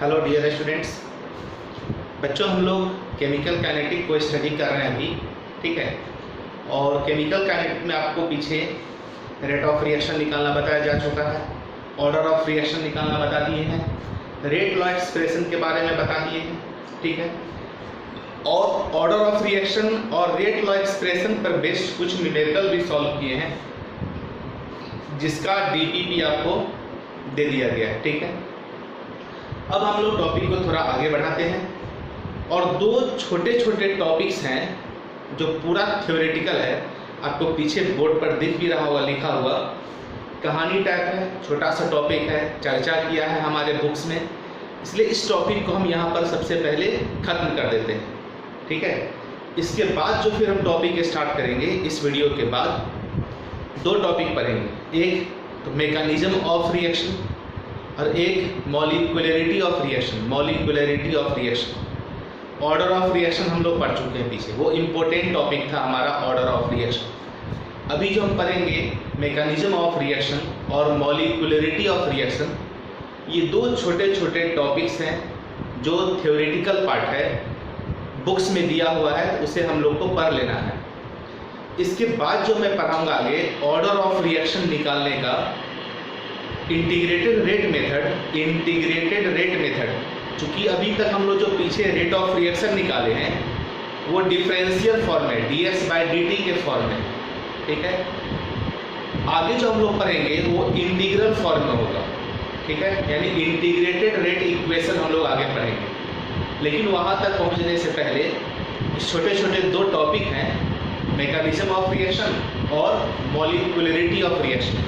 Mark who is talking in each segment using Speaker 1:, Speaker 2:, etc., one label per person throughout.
Speaker 1: Hello dear students. बच्चों, हम लोग केमिकल काइनेटिक को स्टडी कर रहे हैं अभी, ठीक है। और केमिकल काइनेटिक में आपको पीछे रेट ऑफ रिएक्शन निकालना बताया जा चुका है, ऑर्डर ऑफ रिएक्शन निकालना बता दिए हैं, रेट लॉ एक्सप्रेशन के बारे में बता दिए हैं, ठीक है। और ऑर्डर ऑफ रिएक्शन और रेट लॉ एक्सप्रेशन पर बेस्ड कुछ न्यूमेरिकल भी सॉल्व किए हैं, जिसका डीपीपी आपको दे दिया गया है, ठीक है। अब हम लोग टॉपिक को थोड़ा आगे बढ़ाते हैं और दो छोटे छोटे टॉपिक्स हैं जो पूरा थ्योरेटिकल है। आपको पीछे बोर्ड पर दिख भी रहा होगा, लिखा हुआ कहानी टाइप है, छोटा सा टॉपिक है, चर्चा किया है हमारे बुक्स में, इसलिए इस टॉपिक को हम यहाँ पर सबसे पहले खत्म कर देते हैं, ठीक है। इसके बाद जो फिर हम टॉपिक स्टार्ट करेंगे, इस वीडियो के बाद दो टॉपिक पढ़ेंगे, एक तो मैकेनिज्म ऑफ रिएक्शन और एक molecularity of reaction. Molecularity of reaction, order of reaction हम लोग पढ़ चुके हैं पीछे, वो इम्पोर्टेंट टॉपिक था हमारा ऑर्डर ऑफ रिएक्शन। अभी जो हम पढ़ेंगे मैकेनिज्म ऑफ रिएक्शन और मॉलिक्यूलरिटी ऑफ रिएक्शन, ये दो छोटे छोटे टॉपिक्स हैं जो थ्योरेटिकल पार्ट है, बुक्स में दिया हुआ है, तो उसे हम लोग को पढ़ लेना है। इसके बाद जो मैं पढ़ाऊंगा आगे, ऑर्डर ऑफ रिएक्शन निकालने का इंटीग्रेटेड रेट मेथड। चूंकि अभी तक हम लोग जो पीछे रेट ऑफ रिएक्शन निकाले हैं वो डिफरेंशियल फॉर्म में dS/dt के फॉर्म में, ठीक है। आगे जो हम लोग पढ़ेंगे वो इंटीग्रल फॉर्म में होगा, ठीक है, यानी इंटीग्रेटेड रेट इक्वेशन हम लोग आगे पढ़ेंगे। लेकिन वहाँ तक पहुँचने से पहले छोटे छोटे दो टॉपिक हैं, मैकेनिज्म ऑफ रिएक्शन और मॉलिक्यूलरिटी ऑफ रिएक्शन,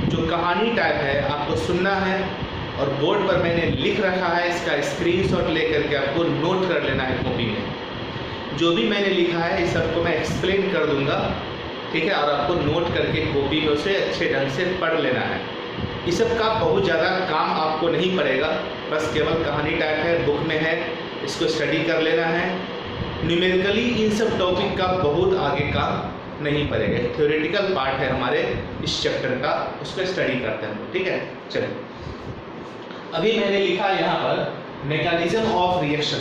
Speaker 1: जो कहानी टाइप है, आपको सुनना है और बोर्ड पर मैंने लिख रखा है, इसका स्क्रीनशॉट लेकर के आपको नोट कर लेना है कॉपी में। जो भी मैंने लिखा है इस सबको मैं एक्सप्लेन कर दूंगा, ठीक है, और आपको नोट करके कॉपी में उसे अच्छे ढंग से पढ़ लेना है। इस सब का बहुत ज़्यादा काम आपको नहीं पड़ेगा, बस केवल कहानी टाइप है, बुक में है, इसको स्टडी कर लेना है। न्यूमेरिकली इन सब टॉपिक का बहुत आगे का नहीं पड़ेगा, थ्योरेटिकल पार्ट है हमारे इस चैप्टर का, उसको स्टडी करते हैं, ठीक है। चलिए, अभी मैंने लिखा यहाँ पर mechanism of reaction.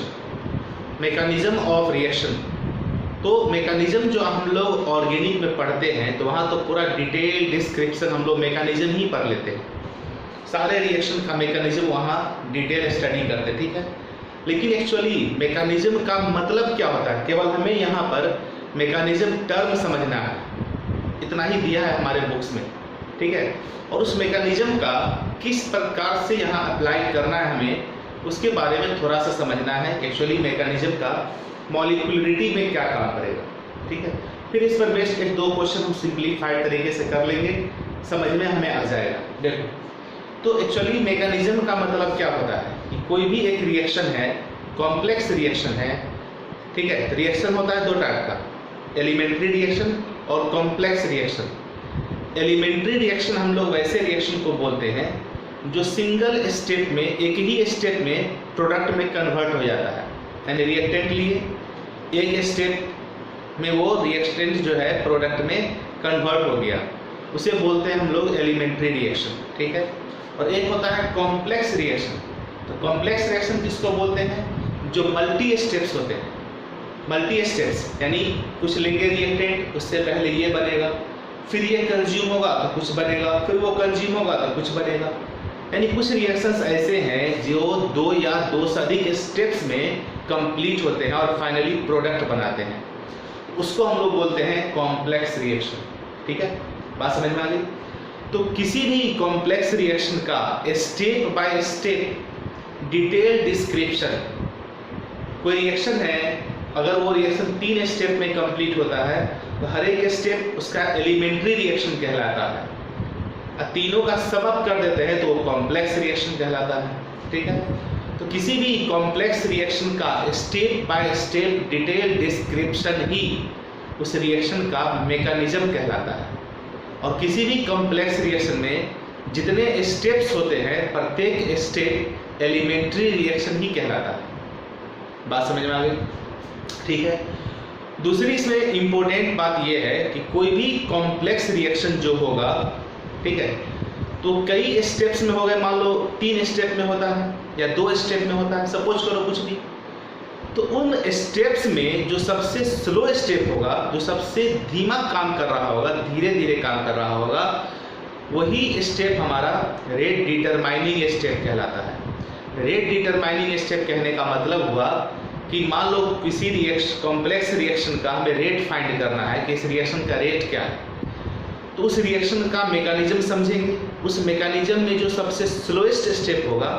Speaker 1: Mechanism of reaction, तो मैकेनिज्म जो हम लोग ऑर्गेनिक में पढ़ते हैं तो वहाँ तो पूरा डिटेल डिस्क्रिप्शन हम लोग मैकेनिज्म ही पढ़ लेते हैं, सारे रिएक्शन का मैकेनिज्म वहाँ डिटेल स्टडी करते हैं, ठीक है। लेकिन एक्चुअली मैकेनिज्म का मतलब क्या होता है, केवल हमें यहाँ पर मैकेनिज्म टर्म समझना है, इतना ही दिया है हमारे बुक्स में, ठीक है। और उस मैकेनिज्म का किस प्रकार से यहाँ अप्लाई करना है हमें, उसके बारे में थोड़ा सा समझना है। एक्चुअली मैकेनिज्म का मॉलिक्यूलरिटी में क्या काम करेगा, ठीक है। फिर इस पर बेस्ड एक दो क्वेश्चन हम सिंप्लीफाइड तरीके से कर लेंगे, समझ में हमें आ जाएगा। देखो, तो एक्चुअली मैकेनिज्म का मतलब क्या होता है कि कोई भी एक रिएक्शन है, कॉम्प्लेक्स रिएक्शन है, ठीक है। रिएक्शन होता है दो टाइप का, एलिमेंट्री रिएक्शन और कॉम्प्लेक्स रिएक्शन। एलिमेंट्री रिएक्शन हम लोग वैसे रिएक्शन को बोलते हैं जो सिंगल स्टेप में, एक ही स्टेप में प्रोडक्ट में कन्वर्ट हो जाता है, यानी रिएक्टेंट लिए एक स्टेप में वो रिएक्टेंट जो है प्रोडक्ट में कन्वर्ट हो गया, उसे बोलते हैं हम लोग एलिमेंट्री रिएक्शन, ठीक है। और एक होता है कॉम्प्लेक्स रिएक्शन। तो कॉम्प्लेक्स रिएक्शन किसको बोलते हैं, जो मल्टी स्टेप्स होते हैं। मल्टी स्टेप्स यानी कुछ लेंगे रिएक्टेंट, उससे पहले ये बनेगा, फिर ये कंज्यूम होगा तो कुछ बनेगा, फिर वो कंज्यूम होगा तो कुछ बनेगा। यानी कुछ रिएक्शंस ऐसे हैं जो दो या दो से अधिक स्टेप्स में कंप्लीट होते हैं और फाइनली प्रोडक्ट बनाते हैं, उसको हम लोग बोलते हैं कॉम्प्लेक्स रिएक्शन, ठीक है। बात समझ में आ गई। तो किसी भी कॉम्प्लेक्स रिएक्शन का step by step detail description, कोई रिएक्शन है, अगर वो रिएक्शन 3 स्टेप में कंप्लीट होता है तो हर एक स्टेप उसका एलिमेंट्री रिएक्शन कहलाता है। तीनों का सम अप कर देते हैं तो वो कॉम्प्लेक्स रिएक्शन कहलाता है, ठीक है। तो किसी भी कॉम्प्लेक्स रिएक्शन का step by step detail description ही उस रिएक्शन का मैकेनिज्म कहलाता है। और किसी भी कॉम्प्लेक्स रिएक्शन में जितने स्टेप्स होते हैं, प्रत्येक स्टेप एलिमेंट्री रिएक्शन ही कहलाता है। बात समझ में आ गई, ठीक है। दूसरी इसमें इंपॉर्टेंट बात यह है कि कोई भी कॉम्प्लेक्स रिएक्शन जो होगा, ठीक है, तो कई स्टेप्स में हो गए, मान लो 3 स्टेप में होता है या 2 स्टेप में होता है, सपोज करो कुछ भी। तो उन स्टेप्स में जो सबसे स्लो स्टेप होगा, जो सबसे धीमा काम कर रहा होगा, धीरे धीरे काम कर रहा होगा, वही स्टेप हमारा रेट डिटरमाइनिंग स्टेप कहलाता है। रेट डिटरमाइनिंग स्टेप कहने का मतलब हुआ कि मान लो किसी कॉम्प्लेक्स रिएक्शन का हमें रेट फाइंड करना है कि इस रिएक्शन का रेट क्या है, तो उस रिएक्शन का मैकेनिज्म समझेंगे। उस मैकेनिज्म में जो सबसे स्लोएस्ट स्टेप होगा,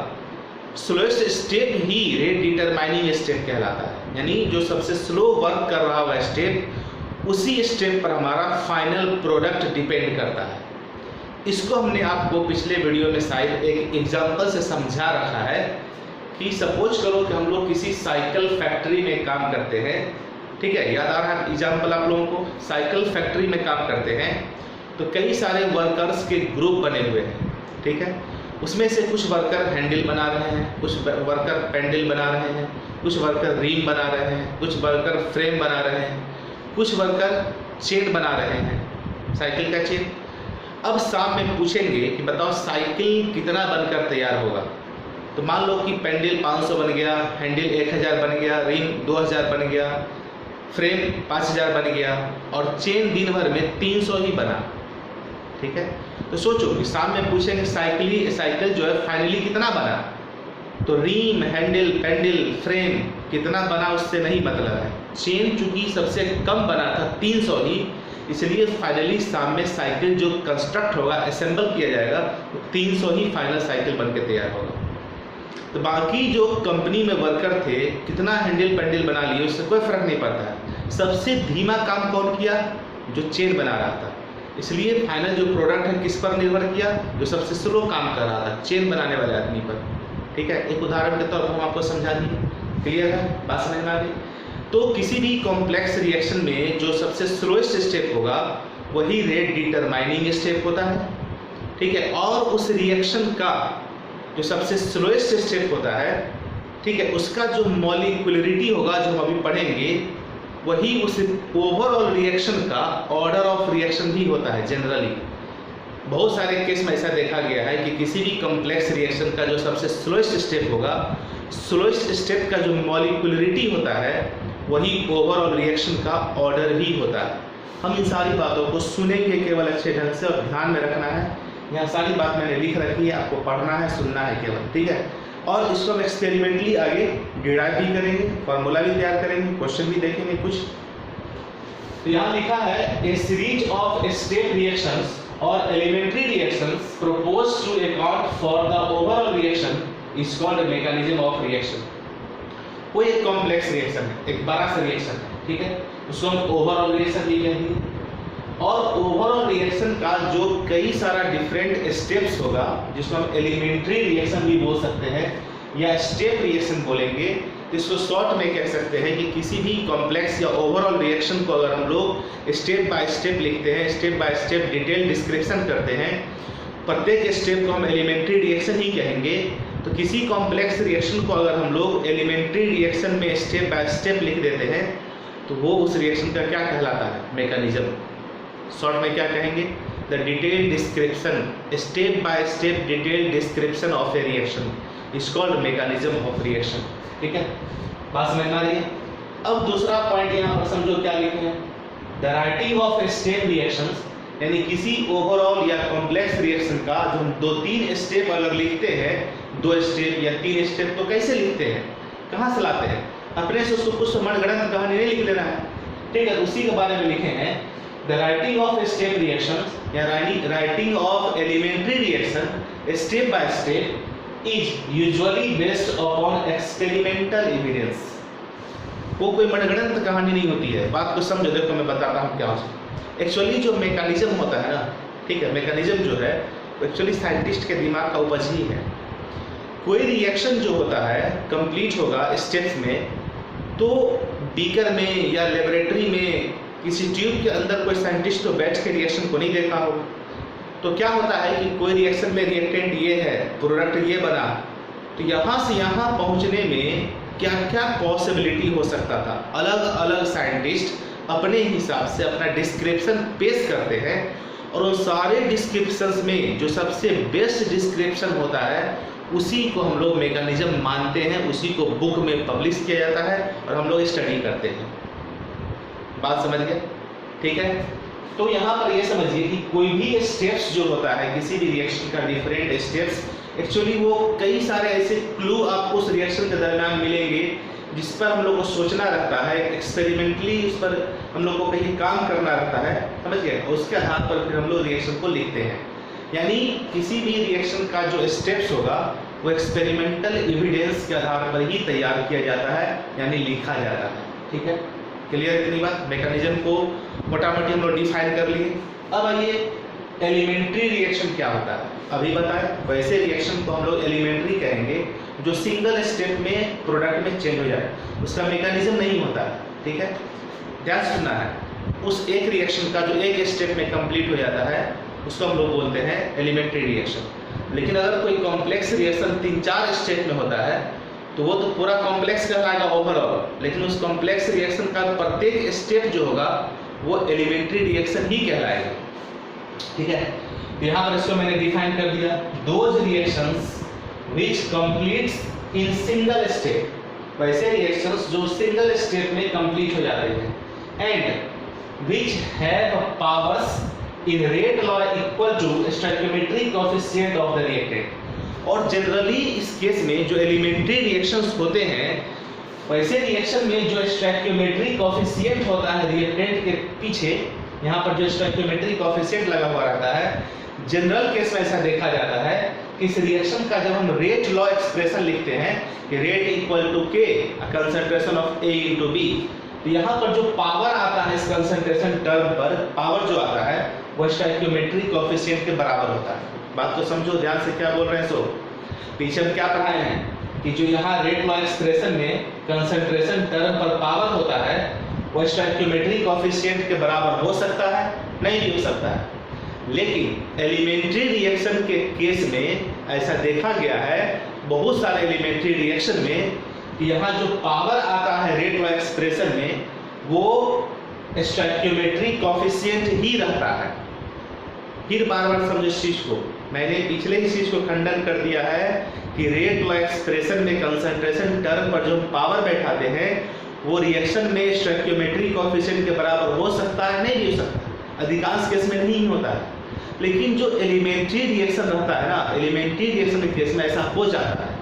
Speaker 1: स्लोएस्ट स्टेप ही रेट डिटरमाइनिंग स्टेप कहलाता है। यानी जो सबसे स्लो वर्क कर रहा हुआ स्टेप, उसी स्टेप पर हमारा फाइनल प्रोडक्ट डिपेंड करता है। इसको हमने आपको पिछले वीडियो में शायद एक एग्जांपल से समझा रखा है कि सपोज करो कि हम लोग किसी साइकिल फैक्ट्री में काम करते हैं, ठीक है, याद आ रहा है एग्जांपल आप लोगों को। साइकिल फैक्ट्री में काम करते हैं तो कई सारे वर्कर्स के ग्रुप बने हुए हैं, ठीक है। उसमें से कुछ वर्कर हैंडल बना रहे हैं, कुछ वर्कर पैडल बना रहे हैं, कुछ वर्कर रिम बना रहे हैं, कुछ वर्कर फ्रेम बना रहे हैं, कुछ वर्कर चेन बना रहे हैं, साइकिल का चेन। अब शाम में पूछेंगे कि बताओ साइकिल कितना बनकर तैयार होगा, तो मान लो कि पैडल 500 बन गया, हैंडल 1000 बन गया, रिम 2000 बन गया, फ्रेम 5000 बन गया और चेन दिन भर में 300 ही बना, ठीक है। तो सोचो कि शाम में पूछेंगे साइकिल जो है फाइनली कितना बना, तो रिम, हैंडल, पैडल, फ्रेम कितना बना उससे नहीं मतलब है। चेन चूंकि सबसे कम बना था 300 ही, इसलिए फाइनली शाम में साइकिल जो कंस्ट्रक्ट होगा, असेंबल किया जाएगा, तो 300 ही फाइनल साइकिल बन के तैयार होगा। तो बाकी जो कंपनी में वर्कर थे कितना हैंडल पैडल बना लिए उससे कोई फर्क नहीं पड़ता है। सबसे धीमा काम कौन किया, जो चेन बना रहा था। इसलिए फाइनल जो प्रोडक्ट है किस पर निर्भर किया, जो सबसे स्लो काम कर रहा था, चेन बनाने वाले आदमी पर, ठीक है। एक उदाहरण के तौर पर हम आपको समझा दिए, क्लियर है, बात समझ में आ गई। तो किसी भी कॉम्प्लेक्स रिएक्शन में जो सबसे स्लोएस्ट स्टेप होगा वही रेट डिटरमाइनिंग स्टेप होता है, ठीक है। और उस रिएक्शन का जो सबसे स्लोएस्ट स्टेप होता है, ठीक है, उसका जो मॉलिक्यूलरिटी होगा, जो हम अभी पढ़ेंगे, वही उस ओवरऑल रिएक्शन का ऑर्डर ऑफ रिएक्शन भी होता है। जनरली बहुत सारे केस में ऐसा देखा गया है कि किसी भी कॉम्प्लेक्स रिएक्शन का जो सबसे स्लोएस्ट स्टेप होगा, स्लोएस्ट स्टेप का जो मॉलिक्यूलरिटी होता है, वही ओवरऑल रिएक्शन का ऑर्डर भी होता है। हम इन सारी बातों को सुनेंगे केवल अच्छे ढंग से और ध्यान में रखना है। यहाँ सारी बात मैंने लिख रखी है, आपको पढ़ना है, सुनना है केवल, ठीक है। और इसको हम एक्सपेरिमेंटली आगे डिराइव भी करेंगे, फार्मूला भी तैयार करेंगे, क्वेश्चन भी देखेंगे कुछ। तो यहाँ लिखा है a series of step reactions और elementary reactions proposed to account for the overall reaction is called a mechanism of reaction। कोई एक कॉम्प्लेक्स रिएक्शन है, एक बड़ा सा रिएक्शन है, ठीक है, उसको हम ओवरऑल रिएक्शन भी कहेंगे। और ओवरऑल रिएक्शन का जो कई सारा डिफरेंट स्टेप्स होगा, जिसको हम एलिमेंट्री रिएक्शन भी बोल सकते हैं या स्टेप रिएक्शन बोलेंगे। तो इसको शॉर्ट में कह सकते हैं कि किसी भी कॉम्प्लेक्स या ओवरऑल रिएक्शन को अगर हम लोग स्टेप बाय स्टेप लिखते हैं, step by step detail description करते हैं, प्रत्येक स्टेप को हम एलिमेंट्री रिएक्शन ही कहेंगे। तो किसी कॉम्प्लेक्स रिएक्शन को अगर हम लोग एलिमेंट्री रिएक्शन में स्टेप बाय स्टेप लिख देते हैं, तो वो उस रिएक्शन का क्या कहलाता है, मैकेनिज्म। शॉर्ट में क्या कहेंगे, the detail description, step by step detail description of A reaction is called mechanism of reaction, ठीक है, बात समझ में आ रही है। अब दूसरा पॉइंट यहाँ पर समझो क्या लिखे हैं, the writing of step reactions, यानी किसी ओवरऑल या कॉम्प्लेक्स रिएक्शन का जो हम 2-3 स्टेप अगर लिखते हैं, 2 स्टेप या 3 स्टेप, तो कैसे लिखते हैं, कहाँ से लाते हैं, अपने से उसको कुछ मनगढ़ंत कहानी नहीं लिख लेना है, ठीक है। उसी के बारे में लिखे हैं, the writing of step reactions या writing of elementary reaction step by step is usually based upon experimental evidence. वो कोई मनगढ़ंत कहानी नहीं होती है, बात को समझो, देखो मैं बताता हूँ क्या हो। एक्चुअली जो मैकेनिज्म होता है ना, ठीक है, मैकेनिज्म जो है एक्चुअली साइंटिस्ट के दिमाग का उपज ही है। कोई रिएक्शन जो होता है कंप्लीट होगा स्टेप्स में, तो बीकर में या लेबोरेटरी में किसी ट्यूब के अंदर कोई साइंटिस्ट तो बैठ के रिएक्शन को नहीं देखा होगा। तो क्या होता है कि कोई रिएक्शन में रिएक्टेंट ये है, प्रोडक्ट ये बना, तो यहाँ से यहाँ पहुँचने में क्या क्या पॉसिबिलिटी हो सकता था, अलग अलग साइंटिस्ट अपने हिसाब से अपना डिस्क्रिप्शन पेश करते हैं और उन सारे डिस्क्रिप्शंस में जो सबसे बेस्ट डिस्क्रिप्शन होता है उसी को हम लोग मैकेनिज्म मानते हैं, उसी को बुक में पब्लिश किया जाता है और हम लोग स्टडी करते हैं। बात समझ गए? ठीक है। तो यहाँ पर ये समझिए कि कोई भी स्टेप्स जो होता है किसी भी रिएक्शन का, डिफरेंट स्टेप्स, एक्चुअली वो कई सारे ऐसे क्लू आपको उस रिएक्शन के दरमियान मिलेंगे जिस पर हम लोग को सोचना रहता है, एक्सपेरिमेंटली उस पर हम लोग को कहीं काम करना रहता है, समझ गए? उसके आधार पर फिर हम लोग रिएक्शन को लिखते हैं। यानी किसी भी रिएक्शन का जो स्टेप्स होगा वो एक्सपेरिमेंटल एविडेंस के आधार पर ही तैयार किया जाता है, यानी लिखा जाता है। ठीक है, क्लियर इतनी बात? मैकेनिज्म को मोटा मोटी हम लोग डिफाइन कर लिए। अब आइए एलिमेंट्री रिएक्शन क्या होता है अभी बताएं। वैसे रिएक्शन को हम लोग एलिमेंट्री कहेंगे जो सिंगल स्टेप में प्रोडक्ट में चेंज हो जाए, उसका मैकेनिज्म नहीं होता है। ठीक है, ध्यान सुनना है। उस एक रिएक्शन का जो एक स्टेप में कंप्लीट हो जाता है उसको हम लोग बोलते हैं एलिमेंट्री रिएक्शन। लेकिन अगर कोई कॉम्प्लेक्स रिएक्शन 3-4 स्टेप में होता है तो वो तो पूरा कॉम्प्लेक्स कहलाएगा ओवरऑल, लेकिन उस कॉम्प्लेक्स रिएक्शन का प्रत्येक स्टेप जो होगा वो एलिमेंट्री रिएक्शन ही कहलाएगा। ठीक है, तो यहाँ पर इसको मैंने डिफाइन कर दिया, those reactions which completes in single step, वैसे रिएक्शंस जो सिंगल स्टेप में कंप्लीट हो जाते हैं, and which have powers in rate law equal to stoichiometric coefficient of the reactant. और जनरली इस केस में जो एलिमेंट्री रिएक्शंस होते हैं वैसे रिएक्शन में जो स्टोइकियोमेट्रिक कोएफिशिएंट होता है रिएक्टेंट के पीछे, यहाँ पर जो स्टोइकियोमेट्रिक कोएफिशिएंट लगा हुआ रहता है, जनरल केस में ऐसा देखा जाता है कि इस रिएक्शन का जब हम रेट लॉ एक्सप्रेशन लिखते हैं कि rate equal to k concentration of A into B, तो यहाँ पर जो पावर आता है इस कंसंट्रेशन टर्म पर, पावर जो आता है वो स्टोइकियोमेट्रिक कोएफिशिएंट के बराबर होता है। बात को समझो ध्यान से, क्या बोल रहे हैं। सो पीछे हम क्या पढ़ाए हैं कि जो यहाँ रेट लॉ एक्सप्रेशन में कंसंट्रेशन टर्म पर पावर होता है वो स्टोइकियोमेट्रिक कोएफिशिएंट के बराबर हो सकता है, नहीं भी हो सकता है। लेकिन एलिमेंट्री रिएक्शन के केस में ऐसा देखा गया है बहुत सारे एलिमेंट्री रिएक्शन में कि यहाँ जो पावर आता है रेट लॉ एक्सप्रेशन में वो स्टोइकियोमेट्रिक कोएफिशिएंट ही रहता है। फिर बार बार समझो इस चीज को, मैंने पिछले ही चीज को खंडन कर दिया है कि रेट लॉ एक्सप्रेशन में कंसंट्रेशन टर्म पर जो पावर बैठाते हैं वो रिएक्शन में स्टोइकियोमेट्रिक कोएफिशिएंट के बराबर हो सकता है, नहीं भी हो सकता, अधिकांश केस में नहीं होता है। लेकिन जो एलिमेंट्री रिएक्शन रहता है ना, एलिमेंट्री रिएक्शन के केस में ऐसा हो जाता है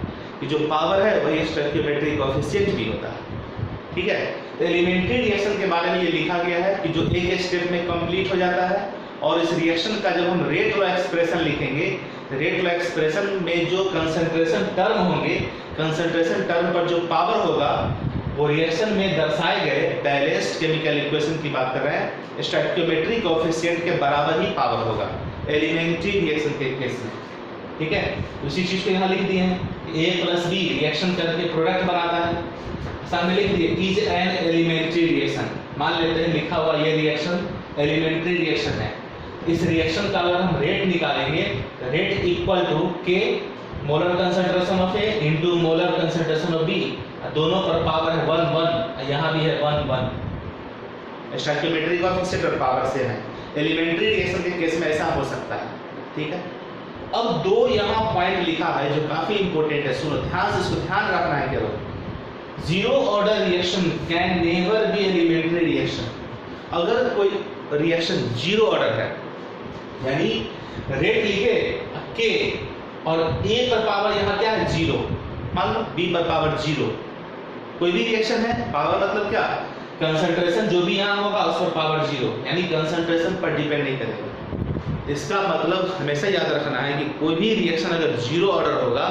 Speaker 1: कि जो पावर है वही स्टोइकियोमेट्रिक कोएफिशिएंट भी होता है। ठीक है, तो एलिमेंट्री रिएक्शन के बारे में ये लिखा गया है कि जो एक स्टेप में कंप्लीट हो जाता है, और इस रिएक्शन का जब हम रेट लॉ एक्सप्रेशन लिखेंगे, रेट लॉ एक्सप्रेशन में जो कंसंट्रेशन टर्म होंगे, कंसंट्रेशन टर्म पर जो पावर होगा वो रिएक्शन में दर्शाए गए बैलेंस्ड केमिकल इक्वेशन की बात कर रहे हैं, स्टोइकियोमेट्रिक कोएफिशिएंट के बराबर ही पावर होगा एलिमेंट्री रिएक्शन के केस में। ठीक है, उसी चीज को यहाँ लिख दिए हैं, A + B रिएक्शन करके प्रोडक्ट बनाता है, सामने लिख दिए इज एन एलिमेंट्री रिएक्शन। मान लेते हैं लिखा हुआ ये रिएक्शन एलिमेंट्री रिएक्शन है। इस रिएक्शन का अगर हम रेट निकालेंगे, rate equal to k molar concentration of A into molar concentration of B, दोनों पर पावर है 1 1, यहाँ भी है 1 1, स्टोइकियोमेट्रिक कोएफिशिएंट और पावर सेम है। एलिमेंट्री रिएक्शन के केस में ऐसा हो सकता है। ठीक है, अब दो यहाँ पॉइंट लिखा है जो काफी इंपॉर्टेंट है, सुनो ध्यान से, इसको ध्यान रखना है केवल। Zero order reaction can never be elementary reaction. अगर कोई रिएक्शन जीरो ऑर्डर है, यानी रेट लिखे के और ए पर पावर यहाँ क्या है 0, मान लो बी पर पावर 0, कोई भी रिएक्शन है, पावर मतलब क्या, कंसंट्रेशन जो भी यहाँ होगा उस पर पावर 0, यानी कंसंट्रेशन पर डिपेंड नहीं करेगा। इसका मतलब हमेशा याद रखना है कि कोई भी रिएक्शन अगर जीरो ऑर्डर होगा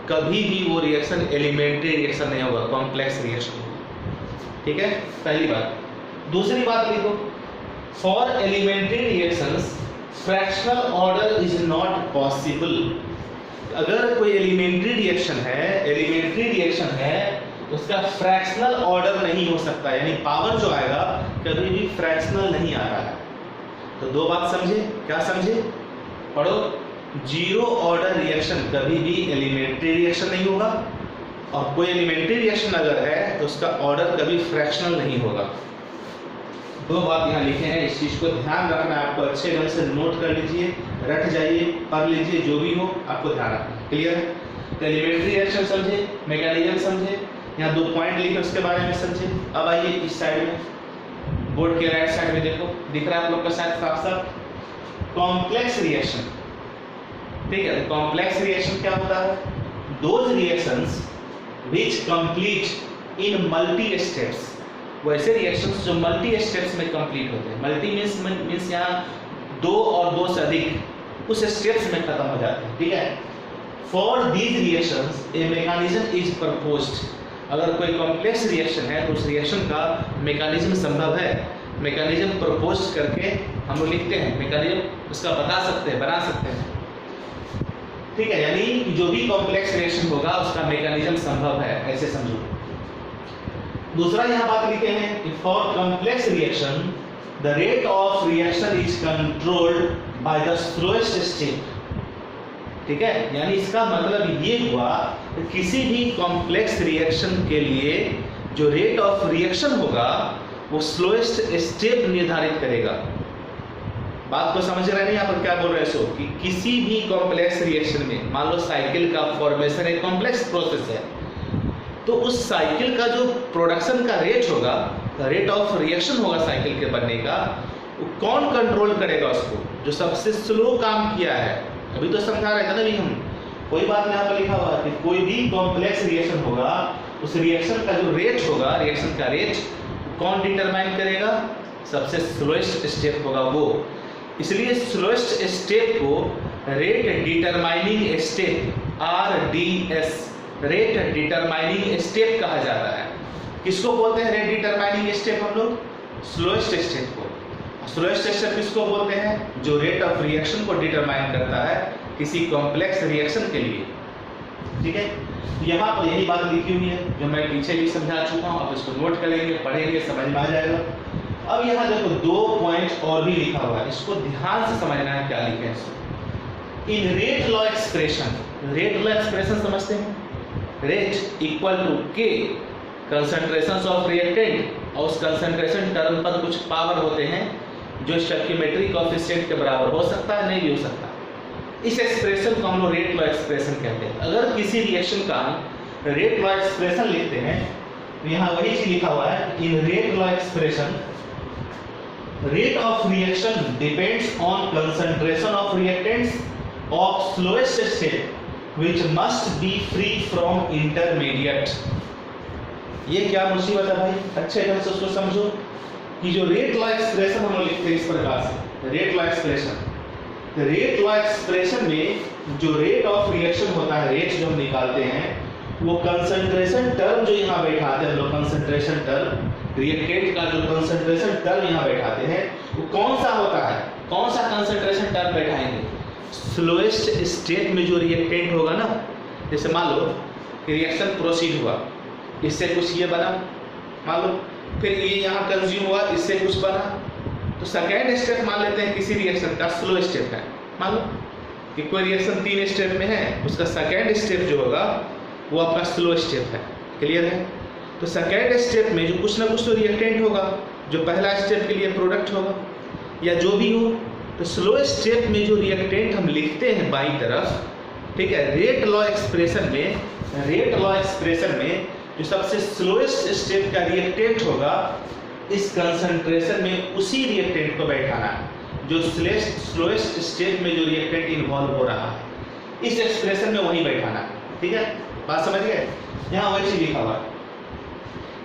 Speaker 1: कभी भी वो रिएक्शन एलिमेंट्री रिएक्शन नहीं होगा, कॉम्प्लेक्स रिएक्शन होगा। ठीक है, पहली बात। दूसरी बात लिखो, for elementary reactions fractional order is not possible. अगर कोई एलिमेंट्री रिएक्शन है उसका फ्रैक्शनल ऑर्डर नहीं हो सकता, यानी पावर जो आएगा कभी भी फ्रैक्शनल नहीं आ रहा है। तो दो बात समझे, क्या समझे, पढ़ो, जीरो ऑर्डर रिएक्शन कभी भी एलिमेंट्री रिएक्शन नहीं होगा, और कोई एलिमेंट्री रिएक्शन अगर है तो उसका ऑर्डर कभी फ्रैक्शनल नहीं होगा। दो बात यहाँ लिखे हैं, इस चीज को ध्यान रखना है आपको, अच्छे ढंग से नोट कर लीजिए, रट जाइए, पढ़ लीजिए, जो भी हो आपको ध्यान रखना। क्लियर है? तो एलिमेंट्री रिएक्शन समझे, मैकेनिज्म समझे, यहाँ 2 पॉइंट लिखे उसके बारे में समझे। अब आइए इस साइड में, बोर्ड के राइट साइड में देखो, दिख रहा है आप लोग का साथ साफ कॉम्प्लेक्स रिएक्शन। ठीक है, कॉम्प्लेक्स रिएक्शन क्या होता है? Those reactions which complete in multi steps, वैसे रिएक्शंस जो मल्टी स्टेप्स में कंप्लीट होते हैं। मल्टी मींस यहाँ 2 और 2 से अधिक उस स्टेप्स में खत्म हो जाते हैं। ठीक है, for these reactions a mechanism is proposed. अगर कोई कॉम्प्लेक्स रिएक्शन है तो उस रिएक्शन का मैकेनिज्म संभव है, मैकेनिज्म प्रपोज करके हम लोग लिखते हैं, मैकेनिज्म उसका बता सकते हैं, बना सकते हैं। ठीक है, यानी जो भी कॉम्प्लेक्स रिएक्शन होगा उसका मैकेनिज्म संभव है, ऐसे समझो। दूसरा यहाँ बात लिखे हैं कि for complex reaction the rate of reaction is controlled by the slowest step. ठीक है, यानी इसका मतलब ये हुआ कि किसी भी कॉम्प्लेक्स रिएक्शन के लिए जो रेट ऑफ रिएक्शन होगा वो स्लोएस्ट स्टेप निर्धारित करेगा। बात को समझ रहे हैं यहाँ पर क्या बोल रहे हैं? सो कि किसी भी कॉम्प्लेक्स रिएक्शन में, मान लो साइकिल का फॉर्मेशन एक कॉम्प्लेक्स प्रोसेस है, तो उस साइकिल का जो प्रोडक्शन का रेट होगा, रेट ऑफ रिएक्शन होगा साइकिल के बनने का, कौन कंट्रोल करेगा उसको? जो सबसे स्लो काम किया है। अभी तो समझा रहे थे ना भी हम, कोई बात नहीं, यहाँ पर लिखा हुआ है कि कोई भी कॉम्प्लेक्स रिएक्शन होगा, उस रिएक्शन का जो रेट होगा, रिएक्शन का रेट कौन डिटरमाइन करेगा? सबसे स्लोएस्ट स्टेप होगा वो। इसलिए स्लोएस्ट स्टेप को rate determining step, RDS, rate determining step कहा जाता है। किसको बोलते हैं रेट डिटरमाइनिंग स्टेप? हम लोग स्लोएस्ट स्टेप को। स्लोएस्ट स्टेप किसको बोलते हैं? जो रेट ऑफ रिएक्शन को डिटरमाइन करता है किसी कॉम्प्लेक्स रिएक्शन के लिए। ठीक है, यहाँ पर यही बात लिखी हुई है जो मैं पीछे भी समझा चुका हूँ। आप इसको नोट करेंगे, पढ़ेंगे, समझ में आ जाएगा। अब यहाँ देखो 2 पॉइंट और भी लिखा हुआ है, इसको ध्यान से समझना है क्या लिखे हैं। In rate law expression, rate law expression समझते हैं? Rate equal to K concentration of reactant, और उस कंसंट्रेशन टर्म पर कुछ पावर होते हैं जो स्टोइकियोमेट्री कोएफिशिएंट के बराबर हो सकता है, नहीं भी हो सकता। इस एक्सप्रेशन को हम लोग रेट लॉ एक्सप्रेशन कहते हैं। अगर किसी रिएक्शन का रेट लॉ एक्सप्रेशन लिखते हैं तो यहाँ वही चीज लिखा हुआ है, in rate law expression rate of reaction depends on concentration of reactants of slowest step which must be free from intermediate. ये क्या मुसीबत है भाई? अच्छे ढंग से उसको समझो कि जो रेट लॉ एक्सप्रेशन हम लोग लिखते हैं इस प्रकार से, rate law expression, rate law expression में जो रेट ऑफ रिएक्शन होता है, रेट जो हम निकालते हैं, वो कंसंट्रेशन टर्म जो यहाँ बैठाते हैं हम लोग, कंसंट्रेशन टर्म, रिएक्टेंट का जो कंसंट्रेशन टर्म यहाँ बैठाते हैं, वो कौन सा होता है? कौन सा कंसंट्रेशन टर्म बैठाएंगे? स्लोएस्ट स्टेट में जो रिएक्टेंट होगा ना, जैसे मान लो कि रिएक्शन प्रोसीड हुआ, इससे कुछ ये बना, मान लो, फिर ये यहाँ कंज्यूम हुआ, इससे कुछ बना, तो सेकेंड स्टेप मान लेते हैं किसी रिएक्शन का स्लो स्टेप है। मान लो कि कोई रिएक्शन 3 स्टेप में है, उसका सेकेंड स्टेप जो होगा वो आपका स्लो स्टेप है। क्लियर है? तो सेकेंड स्टेप में जो कुछ ना कुछ तो रिएक्टेंट होगा जो पहला स्टेप के लिए प्रोडक्ट होगा या जो भी हो, तो स्लो स्टेप में जो रिएक्टेंट हम लिखते हैं बाईं तरफ, ठीक है, रेट लॉ एक्सप्रेशन में, रेट लॉ एक्सप्रेशन में जो सबसे स्लोएस्ट स्टेप का रिएक्टेंट होगा, इस कंसंट्रेशन में उसी रिएक्टेंट को बैठाना है जो स्लोएस्ट स्टेप में जो रिएक्टेंट इन्वॉल्व हो रहा है, इस एक्सप्रेशन में वही बैठाना है। ठीक है, बात समझ गए? यहाँ वही चीज लिखा हुआ है,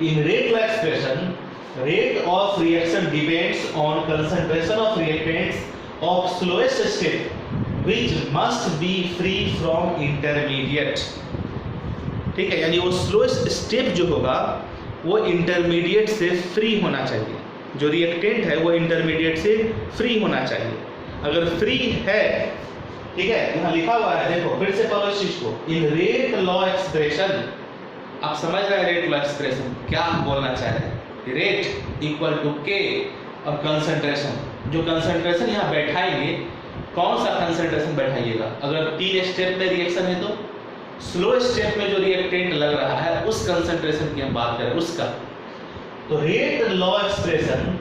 Speaker 1: in rate law expression rate of reaction depends on concentration of reactants of slowest step which must be free from intermediate. ठीक है, यानी वो स्लोएस्ट स्टेप जो होगा वो इंटरमीडिएट से फ्री होना चाहिए, जो रिएक्टेंट है वो इंटरमीडिएट से फ्री होना चाहिए। अगर फ्री है, ठीक है, यहाँ लिखा हुआ है, देखो फिर से पढ़ो इस चीज को, इन रेट लॉ एक्सप्रेशन, आप समझ रहे हैं रेट लॉ एक्सप्रेशन क्या बोलना चाह रहे हैं? रेट इक्वल टू K और कंसंट्रेशन, जो कंसंट्रेशन यहाँ बैठाएंगे, कौन सा कंसंट्रेशन बैठाइएगा? अगर 3 स्टेप में रिएक्शन है तो स्लो स्टेप में जो रिएक्टेंट लग रहा है उस कंसंट्रेशन की हम बात करें, उसका। तो rate law expression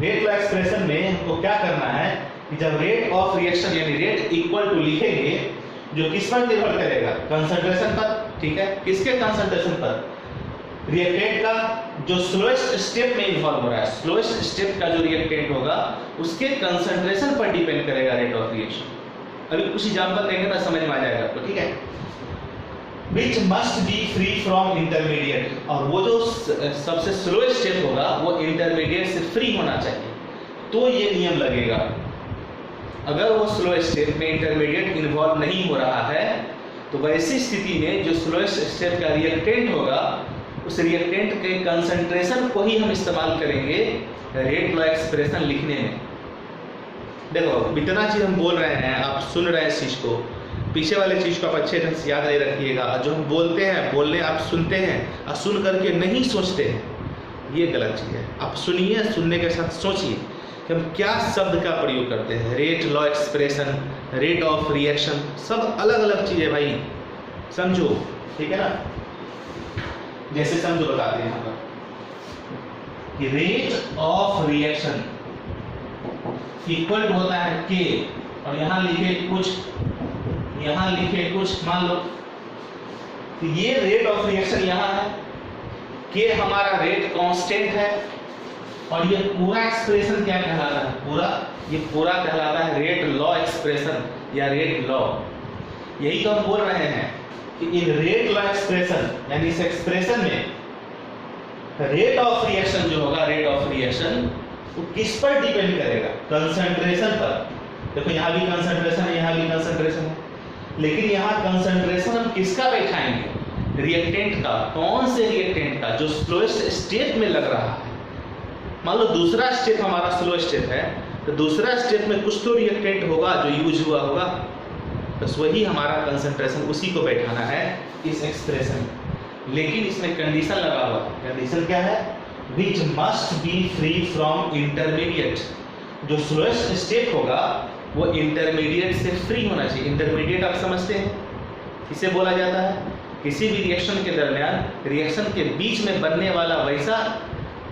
Speaker 1: rate law expression में हमको क्या करना है कि जब रेट ऑफ रिएक्शन यानी रेट इक्वल टू लिखेंगे, जो किस पर निर्भर करेगा, कंसंट्रेशन पर, ठीक है। किसके कंसंट्रेशन पर, रिएक्टेंट का जो स्लोएस्ट स्टेप में इन्वॉल्व हो रहा है, स्लोएस्ट स्टेप का जो रिएक्टेंट होगा उसके कंसंट्रेशन पर डिपेंड करेगा रेट ऑफ रिएक्शन। अभी कुछ एग्जांपल देंगे ना, समझ में आ जाएगा आपको, ठीक है। Which must be free from intermediate, और वो जो सबसे स्लोएस्ट स्टेप होगा वो इंटरमीडिएट से फ्री होना चाहिए, तो ये नियम लगेगा। अगर वो स्लोएस्ट स्टेप में इंटरमीडिएट इन्वॉल्व नहीं हो रहा है तो वैसी स्थिति में जो स्लोएस्ट स्टेप का रिएक्टेंट होगा उस रिएक्टेंट के कंसंट्रेशन को ही हम इस्तेमाल करेंगे रेट लॉ एक्सप्रेशन लिखने में। देखो इतना चीज हम बोल रहे हैं, आप सुन रहे हैं इस चीज को, पीछे वाले चीज को आप अच्छे ढंग से याद नहीं रखिएगा। जो हम बोलते हैं, बोलने आप सुनते हैं और सुन करके नहीं सोचते हैं, ये गलत चीज है। आप सुनिए, सुनने के साथ सोचिए कि हम क्या शब्द का प्रयोग करते हैं। Rate law expression, rate of reaction, सब अलग अलग चीज है भाई, समझो, ठीक है ना। जैसे समझो, बताते हैं यहाँ पर कि रेट ऑफ रिएक्शन इक्वल होता है के, और यहाँ लिखे कुछ, यहाँ लिखे कुछ, मान लो तो ये रेट ऑफ रिएक्शन यहाँ है, के हमारा रेट कांस्टेंट है, और ये पूरा एक्सप्रेशन क्या कहलाता है, ये पूरा कहलाता है रेट लॉ एक्सप्रेशन या रेट लॉ। यही तो हम बोल रहे हैं कि इन रेट लॉ एक्सप्रेशन यानी इस एक्सप्रेशन में रेट ऑफ रिएक्शन जो होगा, रेट ऑफ रिएक्शन वो किस पर डिपेंड करेगा, कंसंट्रेशन पर। देखो यहाँ भी कंसंट्रेशन है, यहाँ भी कंसंट्रेशन है, लेकिन यहाँ कंसंट्रेशन हम किसका बैठाएंगे, रिएक्टेंट का। कौन से रिएक्टेंट का, जो स्लोएस्ट स्टेप में लग रहा है। मान लो दूसरा स्टेप हमारा स्लो स्टेप है, तो दूसरा स्टेप में कुछ तो रिएक्टेंट होगा जो यूज हुआ होगा, बस वही हमारा कंसंट्रेशन, उसी को बैठाना है इस एक्सप्रेशन में। लेकिन इसमें कंडीशन लगा हुआ है। कंडीशन क्या है, which must be free from intermediate। जो स्लोएस्ट स्टेप होगा वो इंटरमीडिएट से फ्री होना चाहिए। इंटरमीडिएट आप समझते हैं, इसे बोला जाता है किसी भी रिएक्शन के दरमियान रिएक्शन के बीच में बनने वाला वैसा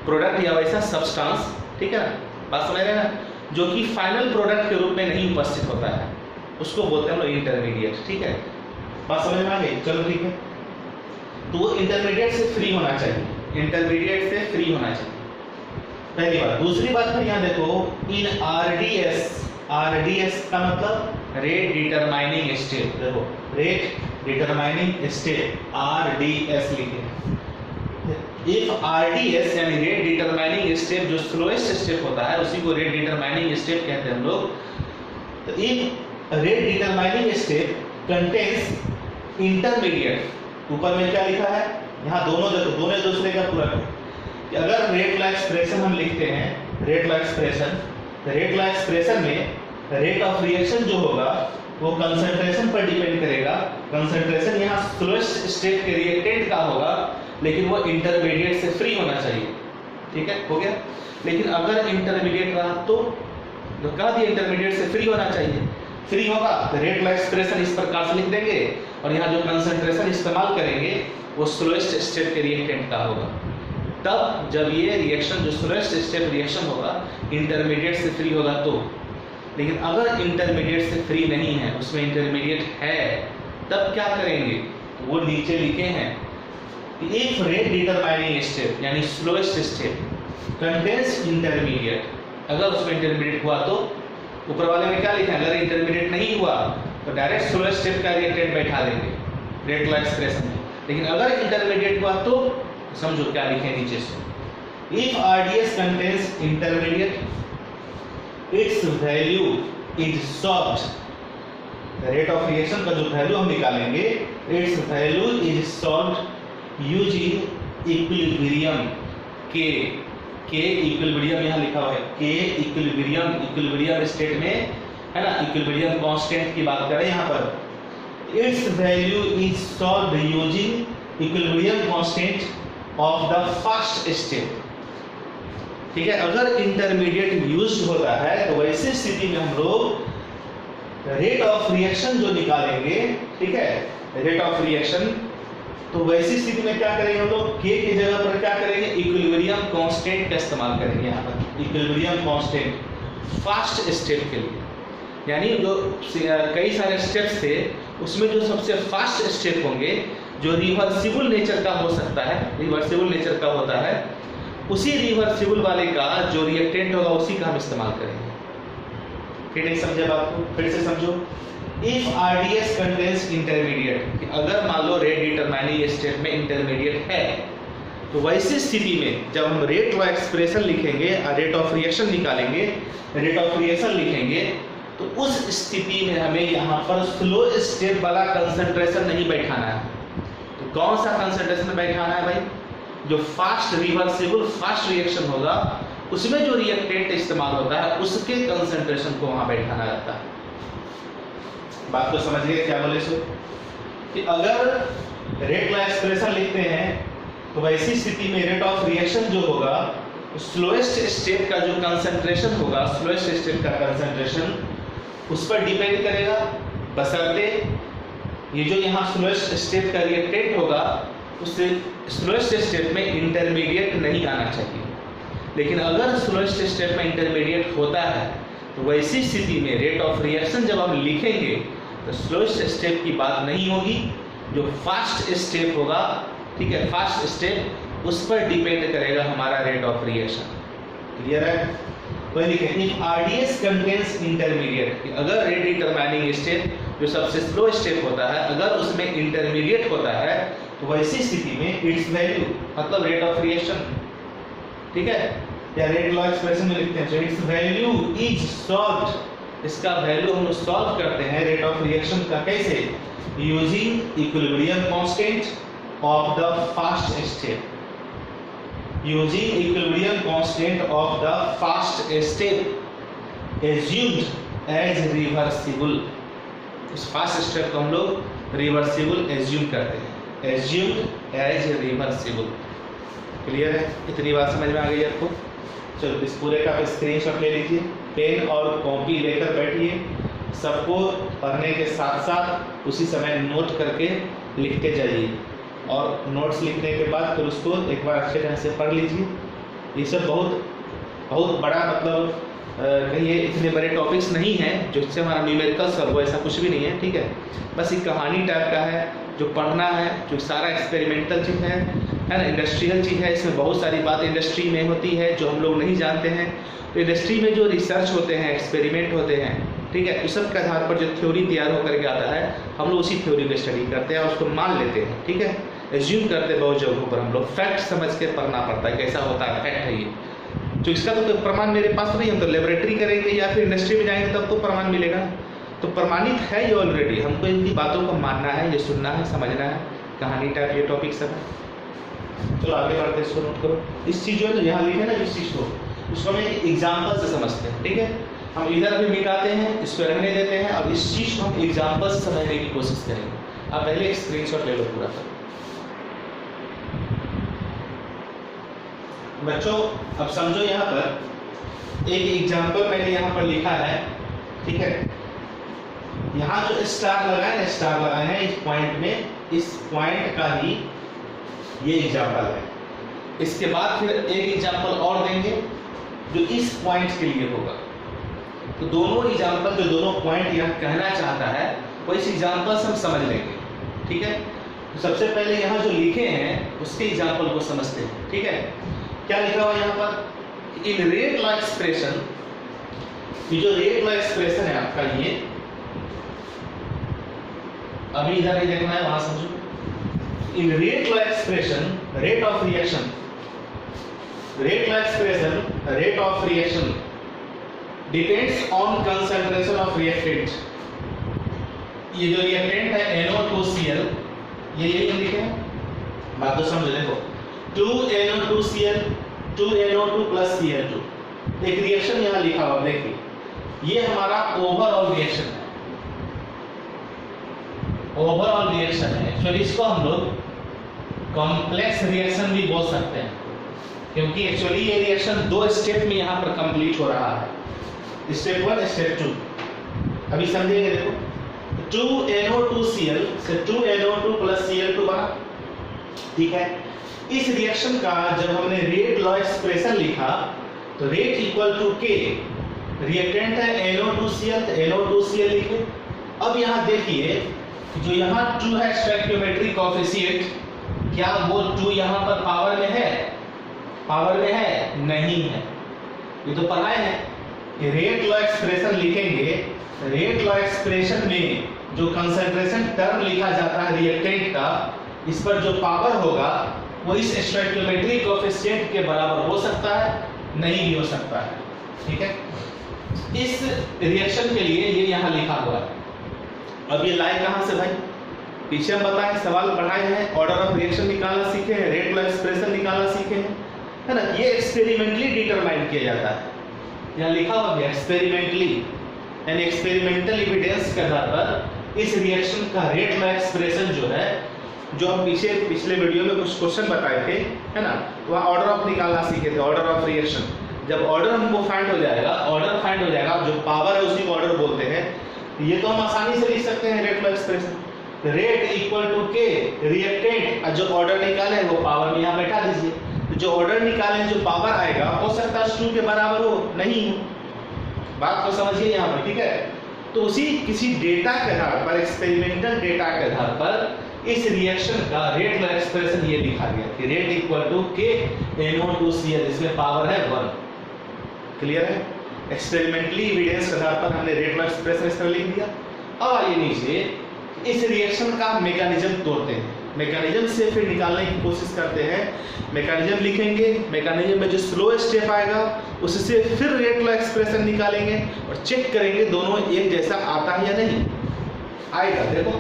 Speaker 1: प्रोडक्ट या वैसा सब्सटेंस, ठीक है ना, बात समझ रहे हैं ना, जो कि फाइनल प्रोडक्ट के रूप में नहीं उपस्थित होता है, उसको बोलते हैं हम लोग इंटरमीडिएट, ठीक है। बात समझ में आ गई, चलो ठीक है। तो वो इंटरमीडिएट से फ्री होना चाहिए, इंटरमीडिएट से फ्री होना चाहिए, पहली बात। दूसरी बात फिर यहाँ देखो, इन आरडीएस, आरडीएस का मतलब रेट डिटरमाइनिंग स्टेप। देखो रेट डिटरमाइनिंग स्टेप, आरडीएस लिखे। इफ आरडीएस यानी रेट डिटरमाइनिंग स्टेप, जो स्लोएस्ट स्टेप होता है उसी को रेट डिटरमाइनिंग स्टेप कहते हैं हम लोग। तो if rate determining step contains intermediate, ऊपर में क्या लिखा है, यहाँ दोनों देखो, दोनों दूसरे का पूरा कि अगर रेट लॉ एक्सप्रेशन हम लिखते हैं, rate law expression, rate law expression में रेट ऑफ रिएक्शन जो होगा वो कंसंट्रेशन पर डिपेंड करेगा। कंसंट्रेशन यहाँ स्लोएस्ट स्टेप के रिएक्टेंट का होगा, लेकिन वो इंटरमीडिएट से फ्री होना चाहिए, ठीक है, हो गया। लेकिन अगर इंटरमीडिएट रहा तो कहा दिया इंटरमीडिएट से फ्री होना चाहिए, फ्री होगा तो रेट लॉ एक्सप्रेशन इस प्रकार से लिख देंगे, और यहाँ जो कंसंट्रेशन इस्तेमाल करेंगे वो स्लोएस्ट स्टेप के रिएक्टेंट का होगा। तब जब ये रिएक्शन जो स्लोएस्ट स्टेप रिएक्शन होगा इंटरमीडिएट से फ्री होगा तो। लेकिन अगर इंटरमीडिएट से फ्री नहीं है, उसमें इंटरमीडिएट है, तब क्या करेंगे, वो नीचे लिखे हैं, इफ रेट डिटरमाइनिंग स्टेप यानी स्लोएस्ट स्टेप कंटेन्स इंटरमीडिएट, अगर उसमें इंटरमीडिएट हुआ तो ऊपर वाले में क्या लिखा है, अगर इंटरमीडिएट नहीं हुआ तो डायरेक्ट स्लोएस्ट स्टेप का रिएक्टेंट बैठा देंगे रेट लॉ एक्सप्रेशन में। लेकिन अगर इंटरमीडिएट हुआ तो समझो क्या लिखे नीचे से, if RDS contains intermediate it's value is solved. Rate of reaction का जो वैल्यू हम निकालेंगे, it's value is solved using equilibrium के इक्विलिब्रियम यहाँ लिखा हुआ है, के इक्विलिब्रियम, इक्विलिब्रियम स्टेट में है ना, इक्विलिब्रियम कांस्टेंट की बात करें यहाँ पर। It's value is solved using equilibrium constant of the first step, ठीक है। अगर इंटरमीडिएट यूज्ड होता है तो वैसी स्थिति में हम लोग रेट ऑफ रिएक्शन जो निकालेंगे, ठीक है, रेट ऑफ रिएक्शन, तो वैसी स्थिति में क्या करेंगे हम लोग, के की जगह पर क्या करेंगे, इक्विलिब्रियम कांस्टेंट का इस्तेमाल करेंगे यहाँ पर। इक्विलिब्रियम कांस्टेंट फास्ट स्टेट के लिए, यानी जो कई सारे स्टेप्स थे उसमें जो सबसे फास्ट स्टेप होंगे, जो रिवर्सिबल नेचर का हो सकता है, रिवर्सिबल नेचर का होता है, उसी रिवर्सिबल वाले का जो रिएक्टेंट होगा उसी का हम इस्तेमाल करेंगे। फिर नहीं समझे बात को, फिर से समझो। इफ RDS कंटेन्स इंटरमीडिएट, अगर मान लो रेट डिटरमाइनिंग स्टेट में इंटरमीडिएट है, तो वैसी स्थिति में जब हम रेट लॉ एक्सप्रेशन लिखेंगे, रेट ऑफ रिएक्शन निकालेंगे, रेट ऑफ रिएक्शन लिखेंगे, तो उस स्थिति में हमें यहाँ पर स्लो स्टेप वाला कंसंट्रेशन नहीं बैठाना है। तो कौन सा कंसंट्रेशन बैठाना है भाई? जो फास्ट रिवर्सिबल फास्ट रिएक्शन होगा उसमें जो रिएक्टेंट इस्तेमाल होता है उसके कंसंट्रेशन को वहां बैठाना रहता है। बात तो समझ गए क्या बोले सो? कि अगर रेट लॉ एक्सप्रेशन लिखते हैं तो वैसी स्थिति में रेट ऑफ रिएक्शन जो होगा, स्लोएस्ट स्टेट का जो कंसंट्रेशन होगा, स्लोएस्ट स्टेट का कंसंट्रेशन उस पर डिपेंड करेगा, बशर्ते ये जो यहाँ स्लोएस्ट स्टेट का रिएक्टेंट होगा उससे स्लोएस्ट स्टेट में इंटरमीडिएट नहीं आना चाहिए। लेकिन अगर स्लोएस्ट स्टेट में इंटरमीडिएट होता है तो वैसी स्थिति में रेट ऑफ रिएक्शन जब हम लिखेंगे तो स्लोएस्ट स्टेप की बात नहीं होगी, जो फास्ट स्टेप होगा, ठीक है, फास्ट स्टेप उस पर डिपेंड करेगा हमारा रेट ऑफ रिएक्शन। क्लियर है? वही लिखे इफ RDS कंटेन्स इंटरमीडिएट, अगर रेट डिटरमाइनिंग स्टेट जो सबसे स्लो स्टेप होता है अगर उसमें इंटरमीडिएट होता है तो वैसी स्थिति में इट्स वैल्यू मतलब रेट ऑफ रिएक्शन, ठीक है, या रेट लॉ एक्सप्रेशन में लिखते हैं तो इट्स वैल्यू इज सॉल्व्ड, इसका वैल्यू हम सॉल्व करते हैं रेट ऑफ रिएक्शन का। कैसे? Using equilibrium constant of the fast step, using equilibrium constant of the fast step assumed as reversible. इस फास्ट स्टेप को हम लोग रिवर्सिबल एज्यूम करते हैं, एज्यूम्ड एज रिवर्सिबल। क्लियर है? इतनी बात समझ में आ गई आपको? चलो इस पूरे का आप स्क्रीनशॉट ले लीजिए, पेन और कॉपी लेकर बैठिए, सबको पढ़ने के साथ साथ उसी समय नोट करके लिखते जाइए, और नोट्स लिखने के बाद फिर उसको एक बार अच्छे ढंग से पढ़ लीजिए। ये सब बहुत बड़ा मतलब कहिए इतने बड़े टॉपिक्स नहीं हैं जो इससे हमारा न्यूमेरिकल सॉल्व हो, ऐसा कुछ भी नहीं है, ठीक है। बस एक कहानी टाइप का है जो पढ़ना है, जो सारा एक्सपेरिमेंटल चीज़ है ना, इंडस्ट्रियल चीज़ है, इसमें बहुत सारी बातें इंडस्ट्री में होती है जो हम लोग नहीं जानते हैं। तो इंडस्ट्री में जो रिसर्च होते हैं, एक्सपेरिमेंट होते हैं, ठीक है, उस सब के आधार पर जो थ्योरी तैयार होकर के आता है हम लोग उसी थ्योरी को स्टडी करते हैं और उसको मान लेते हैं, ठीक है, एज्यूम करते हैं। बहुत जगहों पर हम लोग फैक्ट समझ के पढ़ना पड़ता है, कैसा होता है, फैक्ट है ये। तो इसका तो कोई प्रमाण मेरे पास नहीं, हम तो लेबोरेटरी करेंगे या फिर इंडस्ट्री में जाएंगे तब तो प्रमाण मिलेगा। तो प्रमाणित है ये ऑलरेडी, हमको इनकी बातों को मानना है, ये सुनना है, समझना है, कहानी टाइप ये टॉपिक सब है। चलो आगे बढ़ते हैं, इसको नोट करो। इस चीज़ जो यहाँ लिखे ना, इस चीज़ को उसको हम एक एग्जाम्पल से समझते हैं, ठीक है। हम इधर भी मिटाते हैं, इसको रहने देते हैं, और इस चीज़ को हम एग्जाम्पल से समझने की कोशिश करेंगे। आप पहले एक स्क्रीनशॉट ले लो पूरा का। बच्चों अब समझो, यहाँ पर एक एग्जाम्पल मैंने यहाँ पर लिखा है, ठीक है। यहाँ जो स्टार लगाए ना, स्टार लगाए हैं इस पॉइंट में, इस पॉइंट का ही ये एग्जाम्पल है। इसके बाद फिर एक एग्जाम्पल और देंगे जो इस पॉइंट के लिए होगा। तो दोनों एग्जाम्पल जो दोनों पॉइंट यह कहना चाहता है वो इस एग्जाम्पल से हम समझ लेंगे, ठीक है। तो सबसे पहले यहाँ जो लिखे हैं उसके एग्जाम्पल को समझते हैं, ठीक है। क्या लिखा हुआ यहाँ पर? इन रेट लॉ एक्सप्रेशन, ये जो रेट लॉ एक्सप्रेशन है आपका, ये अभी इधर नहीं देखना है, वहां समझो। In rate law expression rate of reaction, rate law expression rate of reaction depends on concentration of reactant. ये जो रिएक्टेंट है NO2Cl, ये लिखे हैं, बात तो समझ देखो, 2NO2Cl 2NO2 प्लस Cl2, एक रिएक्शन यहाँ लिखा हुआ देखिए, ये हमारा ओवरऑल रिएक्शन है, ओवरऑल रिएक्शन है। एक्चुअली इसको हम लोग कॉम्प्लेक्स रिएक्शन भी बोल सकते हैं, क्योंकि एक्चुअली ये रिएक्शन दो स्टेप में यहाँ पर कंप्लीट हो रहा है, स्टेप 1 स्टेप 2। अभी समझेंगे, देखो 2NO2Cl से 2NO2 प्लस Cl2 बना, ठीक है। इस रिएक्शन का जब हमने रेट लॉ एक्सप्रेशन लिखा तो rate equal to K, reactant है NO2Cl, तो NO2Cl लिखे। अब यहाँ देखिए जो यहाँ 2 है स्टोइकियोमेट्री कोएफिशिएंट, क्या वो 2 यहाँ पर पावर में है? पावर में है? नहीं है। ये तो पढ़ाए हैं कि रेट लॉ एक्सप्रेशन लिखेंगे, रेट लॉ एक्सप्रेशन में जो कंसंट्रेशन टर्म लिखा जाता है रिएक्टेंट का, इस पर जो पावर होगा वो इस स्टोइकियोमेट्री कोएफिशिएंट के बराबर हो सकता है, नहीं भी हो सकता है। ठीक है, इस रिएक्शन के लिए ये यहाँ लिखा हुआ है। अब ये लाए कहाँ से भाई? पीछे हम बताए, सवाल पढ़ाए हैं, ऑर्डर ऑफ रिएक्शन निकालना सीखे हैं, रेट लॉ एक्सप्रेशन निकालना सीखे हैं, है ना। ये एक्सपेरिमेंटली डिटरमाइन किया जाता है, यहाँ लिखा हुआ है एक्सपेरिमेंटली, यानी एक्सपेरिमेंटल एविडेंस के आधार पर इस रिएक्शन का रेट लॉ एक्सप्रेशन जो है, जो हम पिछले वीडियो में कुछ क्वेश्चन बताए थे, है ना, वहाँ ऑर्डर ऑफ निकालना सीखे थे, ऑर्डर ऑफ रिएक्शन। जब ऑर्डर हमको फाइंड हो जाएगा, ऑर्डर फाइंड हो जाएगा, जो पावर है उसी को ऑर्डर बोलते हैं, ये तो हम आसानी से लिख सकते हैं rate law expression. Rate equal to K, reactant, जो ऑर्डर निकाले वो पावर में यहाँ बैठा दीजिए, तो जो ऑर्डर निकाले जो पावर आएगा हो सकता है 2 के बराबर हो, नहीं हो। बात को समझिए यहाँ पर, ठीक है। तो उसी किसी डेटा के आधार पर, एक्सपेरिमेंटल डेटा के आधार पर इस रिएक्शन का रेट लॉ एक्सप्रेशन ये लिखा गया कि रेट इक्वल टू के NO2Cl, इसमें पावर है 1। क्लियर है? एक्सपेरिमेंटली एविडेंस के आधार पर हमने रेट लॉ एक्सप्रेशन इस तरह लिख दिया। अब आइए नीचे इस रिएक्शन का मैकेनिज्म तोड़ते हैं, मैकेनिज्म से फिर निकालने की कोशिश करते हैं। मैकेनिज्म लिखेंगे, मैकेनिज्म में जो स्लो स्टेप आएगा उससे फिर रेट लॉ एक्सप्रेशन निकालेंगे और चेक करेंगे दोनों एक जैसा आता है या नहीं आएगा। देखो,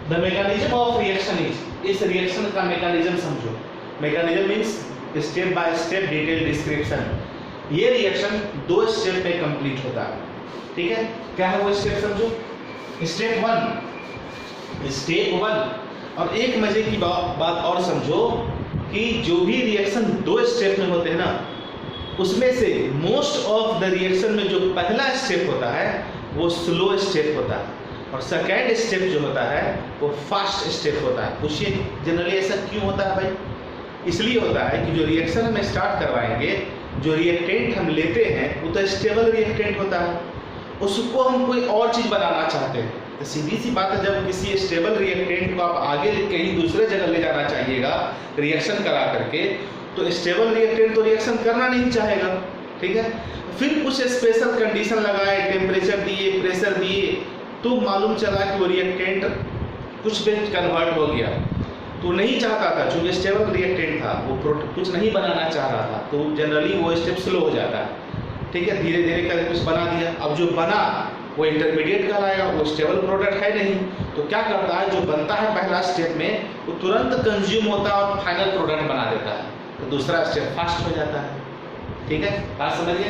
Speaker 1: the mechanism of reaction is, इस रिएक्शन का मैकेनिज्म समझो। Mechanism means step by step detail description. ये रिएक्शन 2 स्टेप में कंप्लीट होता है, ठीक है। क्या है वो स्टेप समझो। स्टेप 1, और एक मजे की बात और समझो कि जो भी रिएक्शन 2 स्टेप में होते हैं ना, उसमें से मोस्ट ऑफ द रिएक्शन में जो पहला स्टेप होता है वो स्लो स्टेप होता है, और सेकेंड स्टेप जो होता है वो फास्ट स्टेप होता है। पूछिए जनरली ऐसा क्यों होता है भाई? इसलिए होता है कि जो रिएक्शन हम स्टार्ट करवाएंगे, जो रिएक्टेंट हम लेते हैं वो तो स्टेबल रिएक्टेंट होता है, उसको हम कोई और चीज़ बनाना चाहते हैं। तो सीधी सी बात है, जब किसी स्टेबल रिएक्टेंट को आप आगे कहीं दूसरे जगह ले जाना चाहिएगा रिएक्शन करा करके, तो स्टेबल रिएक्टेंट तो रिएक्शन करना नहीं चाहेगा, ठीक है। फिर कुछ स्पेशल कंडीशन लगाए, टेम्परेचर दिए, प्रेशर दिए, तो मालूम चला कि वो रिएक्टेंट कुछ में कन्वर्ट हो गया, तो नहीं चाहता था, चूँकि स्टेबल रिएक्टेंट था, वो कुछ नहीं बनाना चाह रहा था, तो जनरली वो स्टेप स्लो हो जाता है, ठीक है। धीरे धीरे करके कुछ बना दिया, अब जो बना वो इंटरमीडिएट कहलाएगा, वो स्टेबल प्रोडक्ट है नहीं, तो क्या करता है, जो बनता है पहला स्टेप में वो तुरंत कंज्यूम होता है और फाइनल प्रोडक्ट बना देता है, तो दूसरा स्टेप फास्ट हो जाता है, ठीक है। बात समझिए।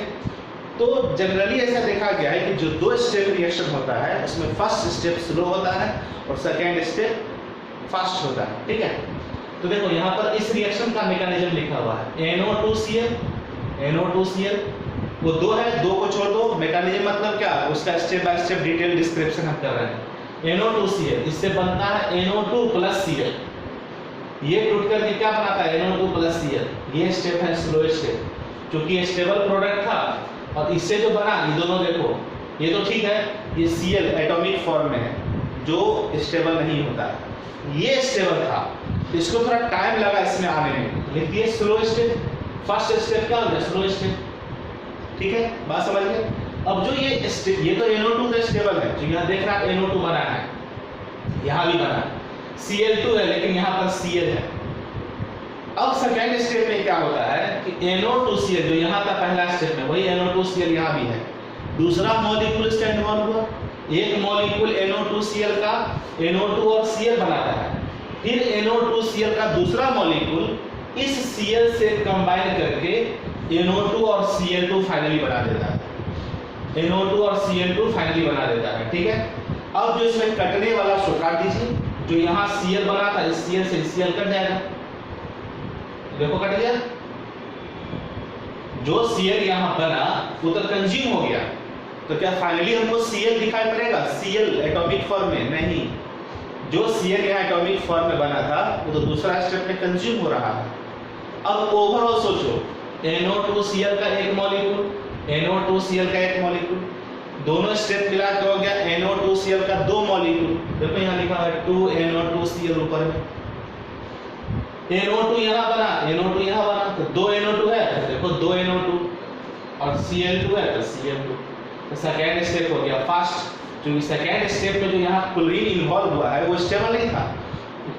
Speaker 1: तो जनरली ऐसा देखा गया है कि जो 2 स्टेप रिएक्शन होता है उसमें फर्स्ट स्टेप स्लो होता है और सेकेंड स्टेप फास्ट होता है, ठीक है। तो देखो यहाँ पर इस रिएक्शन का मैकेनिज्म लिखा हुआ है, NO2Cl, वो 2 है, 2 को छोड़ दो। मैकेनिज्म मतलब क्या, उसका step by step detail description हम कर रहे हैं। NO2Cl, इससे बनता है NO2 + Cl, ये टूट करके क्या बनाता है NO2 + Cl, ये स्टेप है स्लो स्टेप, क्योंकि स्टेबल प्रोडक्ट था, और इससे जो बना, ये दोनों देखो, ये तो ठीक है, ये Cl एटॉमिक फॉर्म में है जो स्टेबल नहीं होता है, ये स्टेबल था, इसको थोड़ा टाइम लगा इसमें आने में, लेकिन ये स्लो स्टेप, फर्स्ट स्टेप क्या होता है स्लो स्टेप, ठीक है। बात समझ गए। अब जो ये तो NO2 का स्टेबल है, जो यहाँ देख रहा है NO2 बना है, यहाँ भी बना है, Cl2 है लेकिन यहाँ पर Cl है। अब सेकेंड स्टेप में क्या होता है कि NO2Cl जो यहाँ का पहला स्टेप है वही NO2Cl यहाँ भी है, दूसरा मॉलिक्यूल इसका इन्वॉल्व हुआ, एक मॉलिक्यूल NO2Cl का NO2 और Cl बनाता है, फिर NO2Cl का दूसरा मॉलिक्यूल इस Cl से कंबाइन करके NO2 और Cl2 फाइनली बना देता है, NO2 और Cl2 फाइनली बना देता है, ठीक है। अब जो इसमें कटने वाला सो काट दीजिए, जो यहाँ Cl बना था इस Cl से Cl कट जाएगा, देखो कट गया। जो Cl यहाँ बना वो तो कंज्यूम हो गया, तो क्या फाइनली हमको Cl दिखाई पड़ेगा, Cl एटॉमिक फॉर्म में नहीं, जो Cl यहाँ एटॉमिक फॉर्म में बना था वो तो दूसरा स्टेप में कंज्यूम हो रहा है। अब ओवरऑल सोचो NO2Cl का एक मॉलिक्यूल, NO2Cl का एक मॉलिक्यूल, दोनों स्टेप मिला के हो गया NO2Cl का 2 मॉलिक्यूल। देखो यहाँ लिखा हुआ है 2NO2Cl ऊपर में, NO2 यहाँ बना, NO2 यहाँ बना, तो 2 NO2 है, तो देखो 2 NO2 और Cl2 है तो Cl2। तो सेकेंड स्टेप हो गया फास्ट, क्योंकि सेकेंड स्टेप में जो यहाँ क्लोरीन इन्वॉल्व हुआ है वो स्टेबल नहीं था,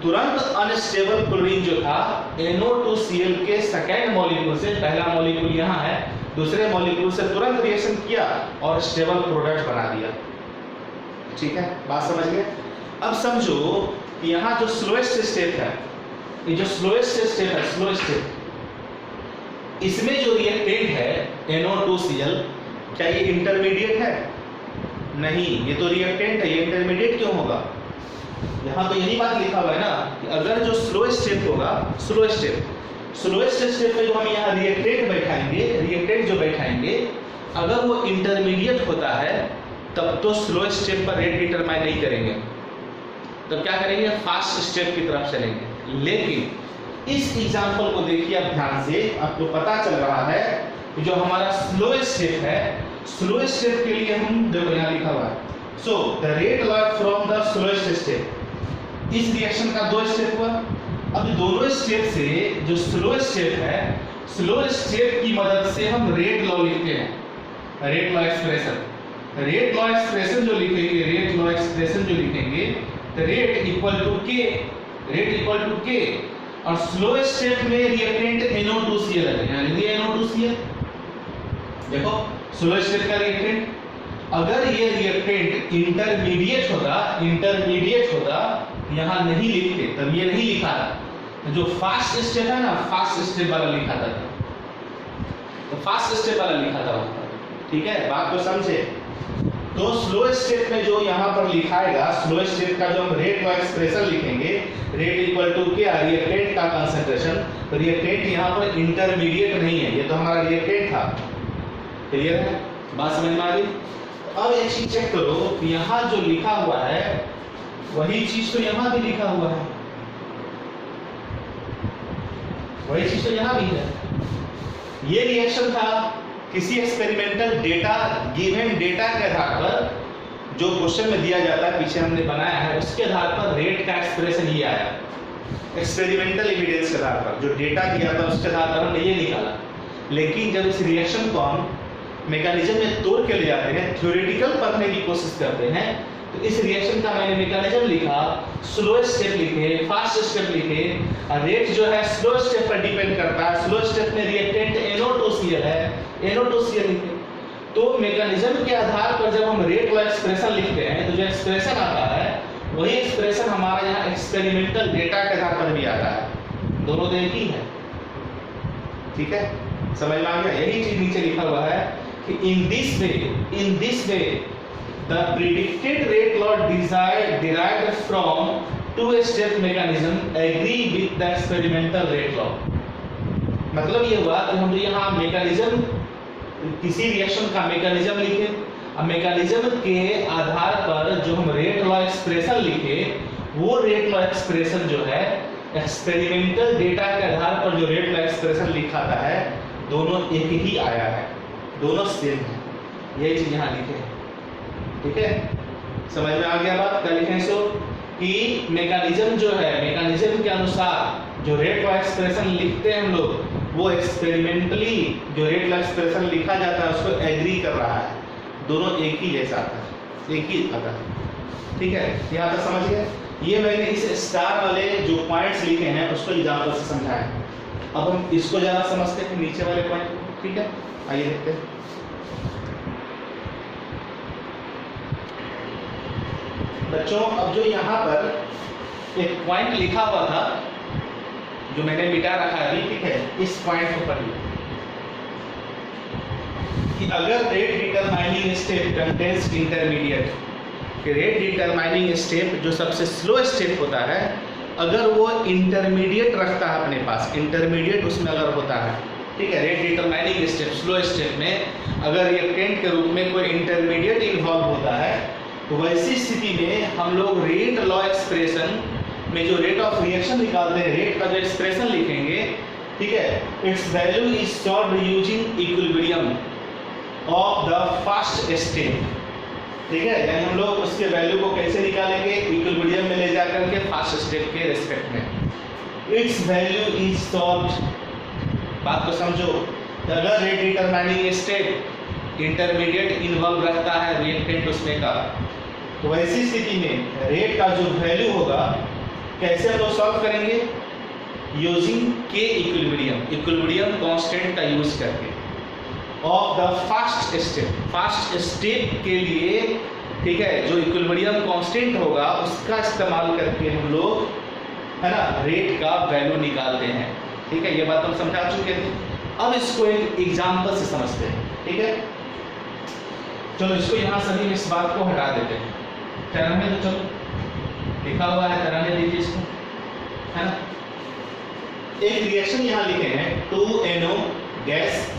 Speaker 1: तुरंत अनस्टेबल क्लोरीन जो था NO2Cl के सेकेंड मॉलिक्यूल से, पहला मॉलिक्यूल यहाँ है, दूसरे मॉलिक्यूल से तुरंत रिएक्शन किया और स्टेबल प्रोडक्ट बना दिया। ठीक है, बात समझ गए? अब समझो कि यहाँ जो स्लोएस्ट स्टेप है, ये जो स्लोएस्ट स्टेप है, स्लो स्टेप, इसमें जो रिएक्टेंट है NO2Cl, क्या ये इंटरमीडिएट है? नहीं, ये तो रिएक्टेंट है, ये इंटरमीडिएट क्यों होगा? यहाँ तो यही बात लिखा हुआ है ना कि अगर जो स्लो स्टेप होगा, स्लोएस्ट स्टेप में जो हम यहाँ रिएक्टेंट बैठाएंगे, रिएक्टेंट जो बैठाएंगे, अगर वो इंटरमीडिएट होता है तब तो स्लो स्टेप पर रेट डिटरमाइन नहीं करेंगे, तब क्या करेंगे? फास्ट स्टेप की तरफ चलेंगे। लेकिन इस एग्जांपल को देखिए आप ध्यान से, आपको पता चल रहा है कि जो हमारा स्लो स्टेप है, स्लो स्टेप के लिए हम देखो यहाँ लिखा हुआ है, so the rate log from the slowest step. इस रिएक्शन का 2 स्टेप हुआ, अब दोनों स्टेप से जो स्लो स्टेप है, स्लो स्टेप की मदद से हम रेट लॉ लिखते हैं, rate law expression. Rate law expression जो लिखेंगे, रेट लॉ एक्सप्रेशन जो लिखेंगे, तो रेट इक्वल टू के, रेट इक्वल टू के, और स्लो स्टेप में रिएक्टेंट NO2Cl है, यहाँ लिख दिया NO2Cl। देखो स्लो स्टेप का रिएक्टेंट, अगर ये रिएक्टेंट इंटरमीडिएट होता, यहाँ नहीं लिखते, तब ये नहीं लिखा था। जो फास्ट स्टेप है ना, फास्ट स्टेप वाला लिखा था, तो फास्ट स्टेप वाला लिखा था। ठीक है, बात को समझे? तो स्लो स्टेप में जो यहाँ पर लिखाएगा, स्लो स्टेप का जो हम रेट लॉ एक्सप्रेशन लिखेंगे, रेट इक्वल टू क्या? रिएक्टेंट का कंसंट्रेशन। तो रिएक्टेंट यहाँ पर इंटरमीडिएट नहीं है, ये तो हमारा रिएक्टेंट था। क्लियर है? बात समझ में आ गई? अब एक चीज चेक करो, यहाँ जो लिखा हुआ है वही चीज तो यहाँ भी लिखा हुआ है, वही चीज तो यहाँ भी है। ये रिएक्शन था किसी एक्सपेरिमेंटल डेटा, गिवन डेटा के आधार पर, जो क्वेश्चन में दिया जाता है, पीछे हमने बनाया है, उसके आधार पर रेट का एक्सप्रेशन ये आया। एक्सपेरिमेंटल एविडेंस के आधार पर जो डेटा दिया था उसके आधार पर हमने ये निकाला। लेकिन जब इस रिएक्शन को हम मैकेनिज्म में तोड़ के ले जाते हैं, थ्योरेटिकल पढ़ने की कोशिश करते हैं, तो इस रिएक्शन का मैंने मैकेनिज्म लिखा, स्लो स्टेप लिखे, फास्ट स्टेप लिखे, और रेट जो है स्लो स्टेप पर डिपेंड करता है। स्लो स्टेप में रिएक्टेंट NO2Cl है, NO2Cl लिखे। तो मैकेनिज्म के आधार पर जब हम रेट लॉ एक्सप्रेशन लिखते हैं, तो जो एक्सप्रेशन आता है वही एक्सप्रेशन हमारा यहाँ एक्सपेरिमेंटल डेटा के आधार पर भी आता है, दोनों तो एक ही है। ठीक है, समझ में आ गया? यही चीज नीचे लिखा हुआ है कि in this way the predicted rate law derived from two-step mechanism agree with the experimental rate law। मतलब ये हुआ कि हम जो यहाँ मैकेनिज्म, किसी रिएक्शन का मैकेनिज्म लिखे, अब मैकेनिज्म के आधार पर जो हम रेट लॉ एक्सप्रेशन लिखे, वो रेट लॉ एक्सप्रेशन जो है एक्सपेरिमेंटल डेटा के आधार पर जो रेट लॉ एक्सप्रेशन लिखाता है, दोनों एक ही आया है, दोनों सेम है। यही चीज यहाँ लिखे हैं। ठीक है, समझ में आ गया बात? क्या लिखें? सो कि मैकेनिज्म जो है, मैकेनिज्म के अनुसार जो रेट लॉ एक्सप्रेशन लिखते हैं हम लोग, वो एक्सपेरिमेंटली जो रेट लॉ एक्सप्रेशन लिखा जाता है उसको एग्री कर रहा है, दोनों एक ही जैसा आता है, एक ही आता है। ठीक है, यहाँ तक समझ गए? ये मैंने इस स्टार वाले जो पॉइंट्स लिखे हैं उसको एग्जाम्पल से समझाया। अब हम इसको ज्यादा समझते हैं, नीचे वाले पॉइंट। ठीक है, आइए देखते हैं। बच्चों, अब जो यहाँ पर एक पॉइंट लिखा हुआ था जो मैंने मिटा रखा है अभी, ठीक है, इस पॉइंट को पढ़िए कि अगर rate determining step contains intermediate, कि रेट डिटरमाइनिंग स्टेप जो सबसे स्लो स्टेप होता है, अगर वो इंटरमीडिएट रखता है अपने पास, इंटरमीडिएट उसमें अगर होता है, ठीक है, rate determining step slow step में अगर रिएक्टेंट के रूप में कोई इंटरमीडिएट इन्वॉल्व होता है, तो वैसी स्थिति में हम लोग रेट लॉ एक्सप्रेशन में जो रेट ऑफ रिएक्शन निकालते हैं, रेट का जो एक्सप्रेशन लिखेंगे, ठीक है, it's value is solved using equilibrium of the first step. ठीक है, यानी हम लोग उसके वैल्यू को कैसे निकालेंगे, इक्विलिब्रियम में ले जाकर के फर्स्ट स्टेप के रिस्पेक्ट में। इट्स वैल्यू इज सॉल्व्ड, बात को समझो, अगर rate determining step intermediate involve रखता है रिएक्टेंट उसमें का, तो वैसी स्थिति में रेट का जो वैल्यू होगा कैसे हम लोग सॉल्व करेंगे, यूजिंग के इक्विलिब्रियम कांस्टेंट का यूज करके ऑफ द फर्स्ट स्टेप के लिए। ठीक है, जो इक्विलिब्रियम कांस्टेंट होगा उसका इस्तेमाल करके हम लोग, है ना, रेट का वैल्यू निकालते हैं। ठीक है, ये बात हम समझा चुके थे। अब इसको एक एग्जांपल से समझते हैं। ठीक है, चलो इसको यहाँ सभी इस बात को हटा देते हैं। चरण में तो चलो लिखा हुआ है, चरण में दीजिए इसको, है ना। एक रिएक्शन यहाँ लिखे हैं 2NO gas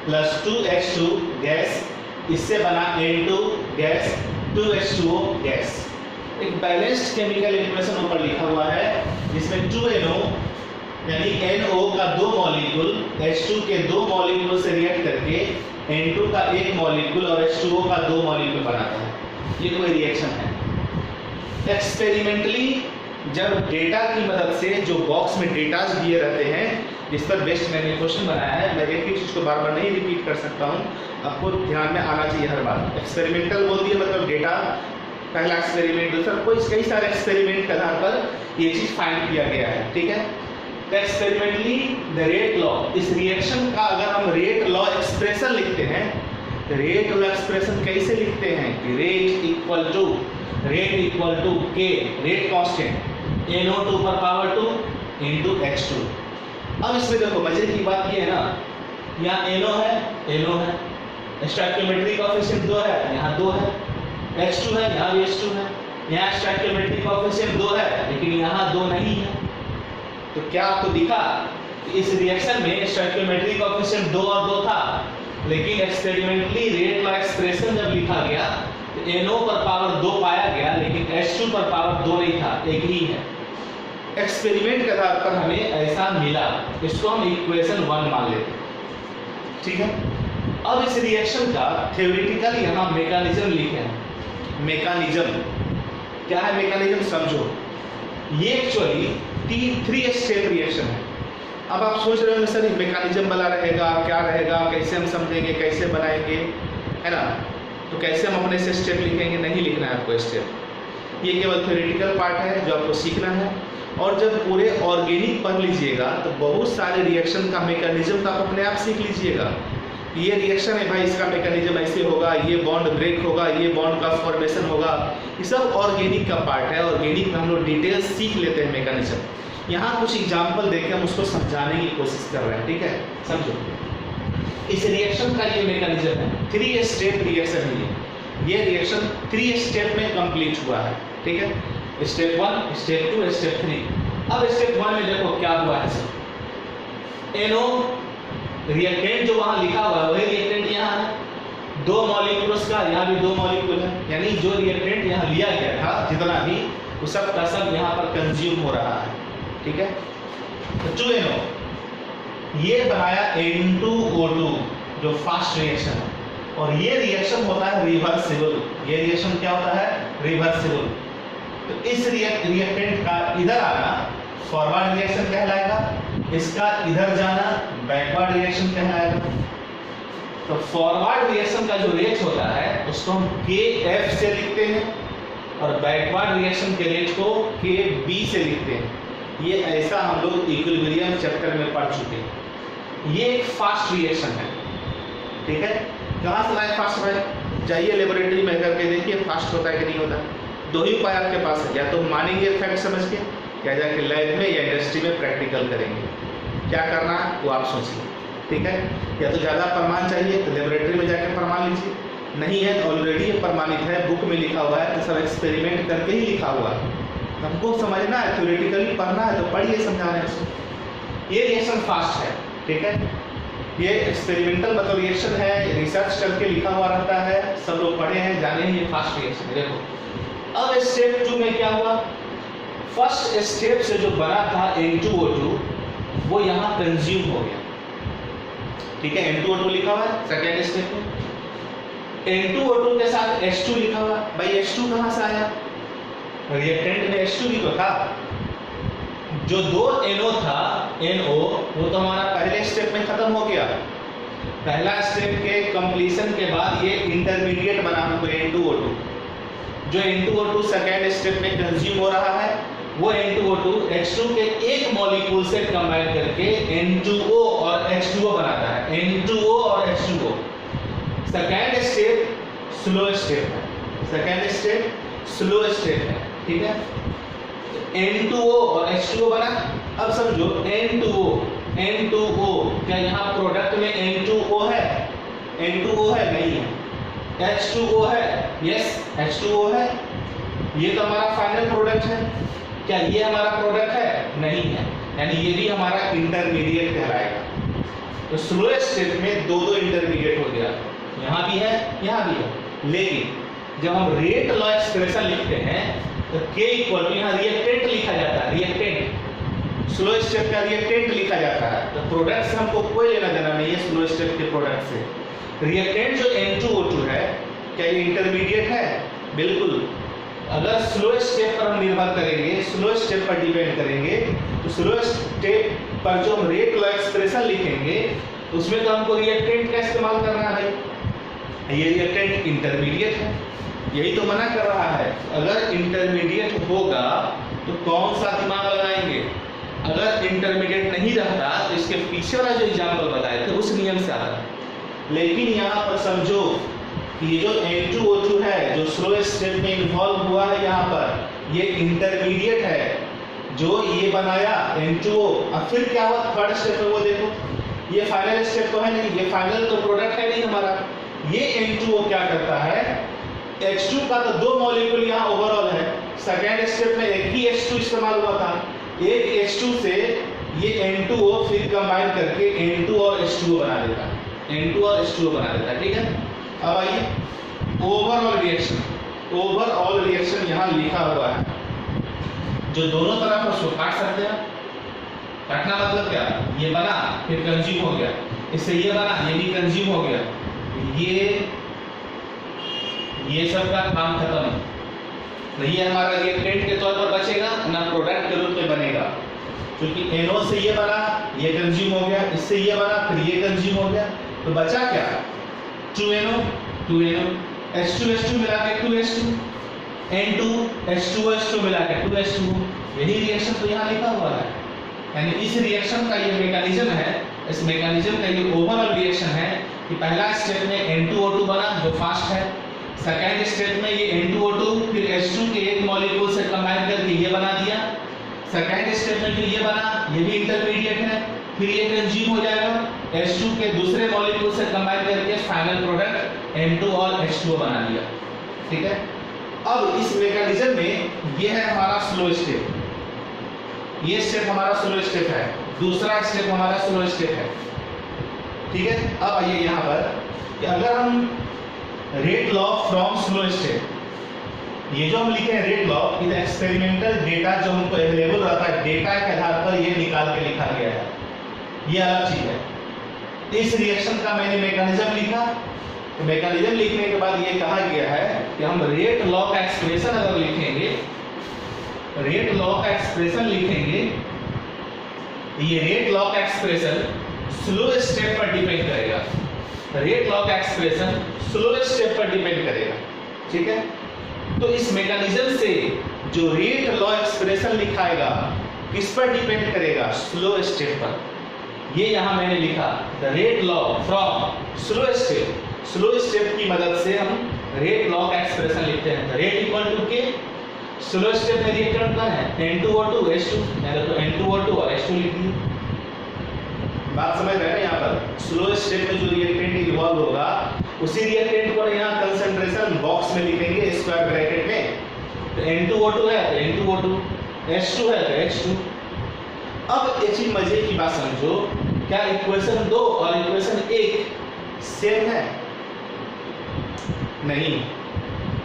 Speaker 1: plus 2H2 gas, इससे बना N2 गैस 2H2O गैस। एक बैलेंस्ड केमिकल इक्वेशन ऊपर लिखा हुआ है जिसमें 2NO यानी NO का 2 मॉलिक्यूल H2 के 2 मॉलिक्यूल से रिएक्ट करके N2 का 1 मॉलिक्यूल और H2O का 2 मॉलिक्यूल बनाता है। ये कोई रिएक्शन है। एक्सपेरिमेंटली जब डेटा की मदद से, जो बॉक्स में डेटाज दिए रहते हैं जिस पर बेस्ड मैंने क्वेश्चन बनाया है, मैं एक ही चीज़ को बार बार नहीं रिपीट कर सकता हूँ, आपको ध्यान में आना चाहिए हर बार। एक्सपेरिमेंटल बोलती है मतलब डेटा, पहला एक्सपेरिमेंट, दूसरा कोई कई सारे एक्सपेरिमेंट के आधार पर ये चीज़ फाइंड किया गया है। ठीक है, एक्सपेरिमेंटली द रेट लॉ, इस रिएक्शन का अगर हम रेट लॉ एक्सप्रेशन लिखते हैं, रेट लॉ एक्सप्रेशन कैसे लिखते हैं कि रेट इक्वल टू के, रेट कांस्टेंट NO2 पर पावर 2 इंटू H2। अब इसमें देखो मजे की बात ये है ना, यहाँ NO है, स्टोइकियोमेट्रिक कोएफिशिएंट 2 है, यहाँ 2 है, H2 है, यहाँ भी H2 है, यहाँ स्टोइकियोमेट्रिक कोएफिशिएंट 2 है लेकिन यहाँ 2 नहीं है। तो क्या आपको दिखा कि इस रिएक्शन में स्टोइकियोमेट्रिक कोएफिशिएंट 2 और 2 था, लेकिन एक्सपेरिमेंटली रेट लॉ एक्सप्रेशन जब लिखा गया तो NO पर पावर 2 पाया गया लेकिन H2 पर पावर 2 नहीं था, एक ही है। एक्सपेरिमेंट के आधार पर हमें ऐसा मिला, इसको हम इक्वेशन 1 मान लेते हैं। ठीक है, अब इस रिएक्शन का थ्योरेटिकल यहाँ मैकेनिज्म लिखे हैं। मैकेनिज्म क्या है, मैकेनिज्म समझो। ये एक्चुअली 3 स्टेप रिएक्शन है। अब आप सोच रहे हो सर मैकेनिज्म वाला रहेगा, क्या रहेगा, कैसे हम समझेंगे, कैसे बनाएंगे, है ना। तो कैसे हम अपने से स्टेप लिखेंगे, नहीं लिखना है आपको स्टेप, ये केवल थ्योरेटिकल पार्ट है जो आपको सीखना है। और जब पूरे ऑर्गेनिक पढ़ लीजिएगा तो बहुत सारे रिएक्शन का मैकेनिज्म तो आप अपने आप सीख लीजिएगा। ये रिएक्शन है भाई, इसका मैकेनिज्म ऐसे होगा, ये बॉन्ड ब्रेक होगा, ये बॉन्ड का फॉर्मेशन होगा, ये सब ऑर्गेनिक का पार्ट है। ऑर्गेनिक में हम लोग डिटेल सीख लेते हैं मैकेनिज्म। यहाँ कुछ एग्जाम्पल देके हम उसको समझाने की कोशिश कर रहे हैं। ठीक है, समझो इस रिएक्शन का ये मैकेनिज्म है। 3 स्टेप रिएक्शन है ये रिएक्शन 3 स्टेप में कंप्लीट हुआ है। ठीक है, स्टेप 1, स्टेप 2, स्टेप 3। अब स्टेप 1 में देखो क्या हुआ है सर, NO रिएक्टेंट जो वहां लिखा हुआ है वही रिएक्टेंट यहाँ है, 2 मॉलिक्यूल्स का, यहाँ भी 2 मॉलिक्यूल है, यानी जो रिएक्टेंट यहाँ लिया गया था जितना भी, वो सब का सब यहाँ पर कंज्यूम हो रहा है। ठीक है, तो 2NO ये बनाया N2O2 जो फास्ट रिएक्शन है, और ये रिएक्शन होता है रिवर्सिबल। ये रिएक्शन क्या होता है, रिवर्सिबल। तो इस रिएक्टेंट का इधर आना फॉरवर्ड रिएक्शन कहलाएगा, इसका इधर जाना बैकवर्ड रिएक्शन कहलाएगा। तो फॉरवर्ड रिएक्शन का जो रेट होता है उसको हम KF से लिखते हैं और बैकवर्ड रिएक्शन के रेट को KB से लिखते हैं। ये ऐसा हम लोग इक्विलिब्रियम चैप्टर में पढ़ चुके हैं। ये एक फास्ट रिएक्शन है। ठीक है, कहाँ से लाए फास्ट भाई, जाइए लेबोरेटरी में करके देखिए फास्ट होता है कि नहीं होता। 2 ही उपाय आपके पास है, या तो मानेंगे फैक्ट समझ के, या जाके लैब में या इंडस्ट्री में प्रैक्टिकल करेंगे। क्या करना है वो आप सोचिए। ठीक है, या तो ज़्यादा प्रमाण चाहिए तो लेबोरेटरी में जाकर प्रमाण लीजिए, नहीं है तो ऑलरेडी ये प्रमाणित है, बुक में लिखा हुआ है, तो सब एक्सपेरिमेंट करके ही लिखा हुआ है। हमको समझना है, थ्योरेटिकली पढ़ना है तो पढ़िए, समझा रहे हैं। ये रिएक्शन फास्ट है। ठीक है, ये एक्सपेरिमेंटल मतलब रिएक्शन है, रिसर्च करके लिखा हुआ रहता है, सब लोग पढ़े हैं, जाने हैं, ये फास्ट रिएक्शन है। देखो अब स्टेप 2 में क्या हुआ, फर्स्ट स्टेप से जो बना था N2O2 वो यहाँ कंज्यूम हो गया। ठीक है, N2O2 लिखा हुआ है सेकेंड स्टेप में, N2O2 के साथ H2 लिखा हुआ। भाई H2 कहाँ से आया? रिएक्टेंट में H2 भी तो था। जो 2 NO था, NO, वो तो हमारा पहले स्टेप में खत्म हो गया। पहला स्टेप के कंप्लीशन के बाद ये इंटरमीडिएट बना हुआ N2O2। जो N2O2 सेकेंड स्टेप में कंज्यूम हो रहा है, वो N2O2 H2 के एक मॉलिक्यूल से कंबाइन करके N2O और H2O बनाता है। N2O और H2O। Second step slow step है, सेकेंड स्टेप स्लो स्टेप है। ठीक है, N2O और H2O बना। अब समझो N2O, क्या यहाँ प्रोडक्ट में N2O है? N2O है? नहीं है। H2O है? यस, H2O है। ये तो हमारा फाइनल प्रोडक्ट है। क्या ये हमारा प्रोडक्ट है? नहीं है, यानी ये भी हमारा इंटरमीडिएट कहलाएगा। तो स्लो स्टेप में दो इंटरमीडिएट हो गया, यहाँ भी है, यहाँ भी है। लेकिन जब हम रेट लॉ एक्सप्रेशन लिखते हैं तो K इक्वल टू, यहाँ रिएक्टेंट लिखा जाता है, रिएक्टेंट, स्लो स्टेप का रिएक्टेंट लिखा जाता है। तो प्रोडक्ट से हमको कोई लेना देना नहीं है स्लो स्टेप के प्रोडक्ट से। रिएक्टेंट जो N2O2 है, क्या ये इंटरमीडिएट है? बिल्कुल। अगर स्लो स्टेप पर हम निर्भर करेंगे, स्लो स्टेप पर डिपेंड करेंगे, तो स्लो स्टेप पर जो हम रेट लॉ एक्सप्रेशन लिखेंगे उसमें तो हमको रिएक्टेंट का इस्तेमाल करना है। ये रिएक्टेंट इंटरमीडिएट है, यही तो मना कर रहा है। अगर इंटरमीडिएट होगा तो कौन सा दिमाग लगाएंगे? अगर इंटरमीडिएट नहीं रहता तो इसके पीछे वाला जो एग्जाम्पल बताए थे उस नियम से आता। लेकिन यहाँ पर समझो ये जो N2O2 है, जो स्लो स्टेप में इन्वॉल्व हुआ है, यहाँ पर ये इंटरमीडिएट है जो ये बनाया N2O। अब फिर क्या हुआ थर्ड स्टेप में? वो देखो, ये फाइनल स्टेप तो है नहीं, ये फाइनल तो प्रोडक्ट है नहीं हमारा। ये N2O क्या करता है? H2 का तो 2 मॉलिक्यूल यहाँ ओवरऑल है, सेकेंड स्टेप में एक ही H2 इस्तेमाल हुआ था। एक H2 से ये N2O फिर कंबाइन करके N2 और H2O बना देता है, N2 और H2O बना देता है। ठीक है, अब आइए ओवरऑल रिएक्शन। ओवरऑल रिएक्शन यहाँ लिखा हुआ है, जो दोनों तरफ उसको काट सकते हैं। काटना मतलब क्या? ये बना फिर कंज्यूम हो गया, इससे ये बना ये भी कंज्यूम हो गया, ये सब का काम खत्म। तो ये हमारा रिएक्टेंट के तौर पर बचेगा ना, प्रोडक्ट के रूप में बनेगा। क्योंकि NO से ये बना, ये कंज्यूम हो गया, इससे ये बना फिर ये कंज्यूम हो गया, तो बचा क्या? 2NO, 2NO, H2 मिला के 2H2, N2 H2 मिला के 2H2। यही रिएक्शन तो यहाँ लिखा हुआ है। यानी इस रिएक्शन का ये मैकेनिज्म है, इस मैकेनिज्म का ये ओवरऑल रिएक्शन है कि पहला स्टेप में N2O2 बना जो फास्ट है, सेकेंड स्टेप में ये N2O2 फिर H2 के एक मॉलिक्यूल से कंबाइन करके ये बना दिया, सेकेंड स्टेप में फिर ये बना, ये भी इंटरमीडिएट है, फिर ये कंज्यूम हो जाएगा, H2 के दूसरे मॉलिक्यूल से कंबाइन करके फाइनल प्रोडक्ट N2 और H2O बना दिया। ठीक है, अब इस मैकेनिज्म में ये है हमारा स्लो स्टेप, ये स्टेप हमारा स्लो स्टेप है, दूसरा स्टेप हमारा स्लो स्टेप है। ठीक है, अब आइए यहाँ पर कि अगर हम rate law from slow step, ये जो हम लिखे हैं रेट लॉ, इस एक्सपेरिमेंटल डेटा जो हमको अवेलेबल रहता है, डेटा के आधार पर ये निकाल के लिखा गया है, ये अलग चीज है। इस रिएक्शन का मैंने मैकेनिज्म लिखा, तो मैकेनिज्म लिखने के बाद ये कहा गया है कि हम रेट लॉ का एक्सप्रेशन अगर लिखेंगे, रेट लॉ का एक्सप्रेशन लिखेंगे, ये रेट लॉ का एक्सप्रेशन स्लो स्टेप पर डिपेंड करेगा। रेट लॉ का एक्सप्रेशन स्लो स्टेप पर डिपेंड करेगा। ठीक है, तो इस मैकेनिज्म से जो रेट लॉ एक्सप्रेशन लिखाएगा किस पर डिपेंड करेगा? स्लो स्टेप पर। ये यहां मैंने लिखा the rate law from slow step. Slow step की मदद से हम रेट लॉ का एक्सप्रेशन लिखते हैं। रेट इक्वल टू के, स्लो स्टेप में रिएक्टेंट कौन है? N2O2 H2, यानी तो N2O2 और H2 लिख दिए। बात समझ रहे हैं? यहाँ पर स्लो स्टेप में जो रिएक्टेंट इन्वॉल्व होगा उसी रिएक्टेंट को यहाँ कंसंट्रेशन बॉक्स में लिखेंगे स्क्वायर ब्रैकेट में। तो N2O2 है तो N2O2, H2 है तो H2। अब एक चीज मजे की बात समझो, क्या इक्वेशन 2 और इक्वेशन 1 सेम है? नहीं,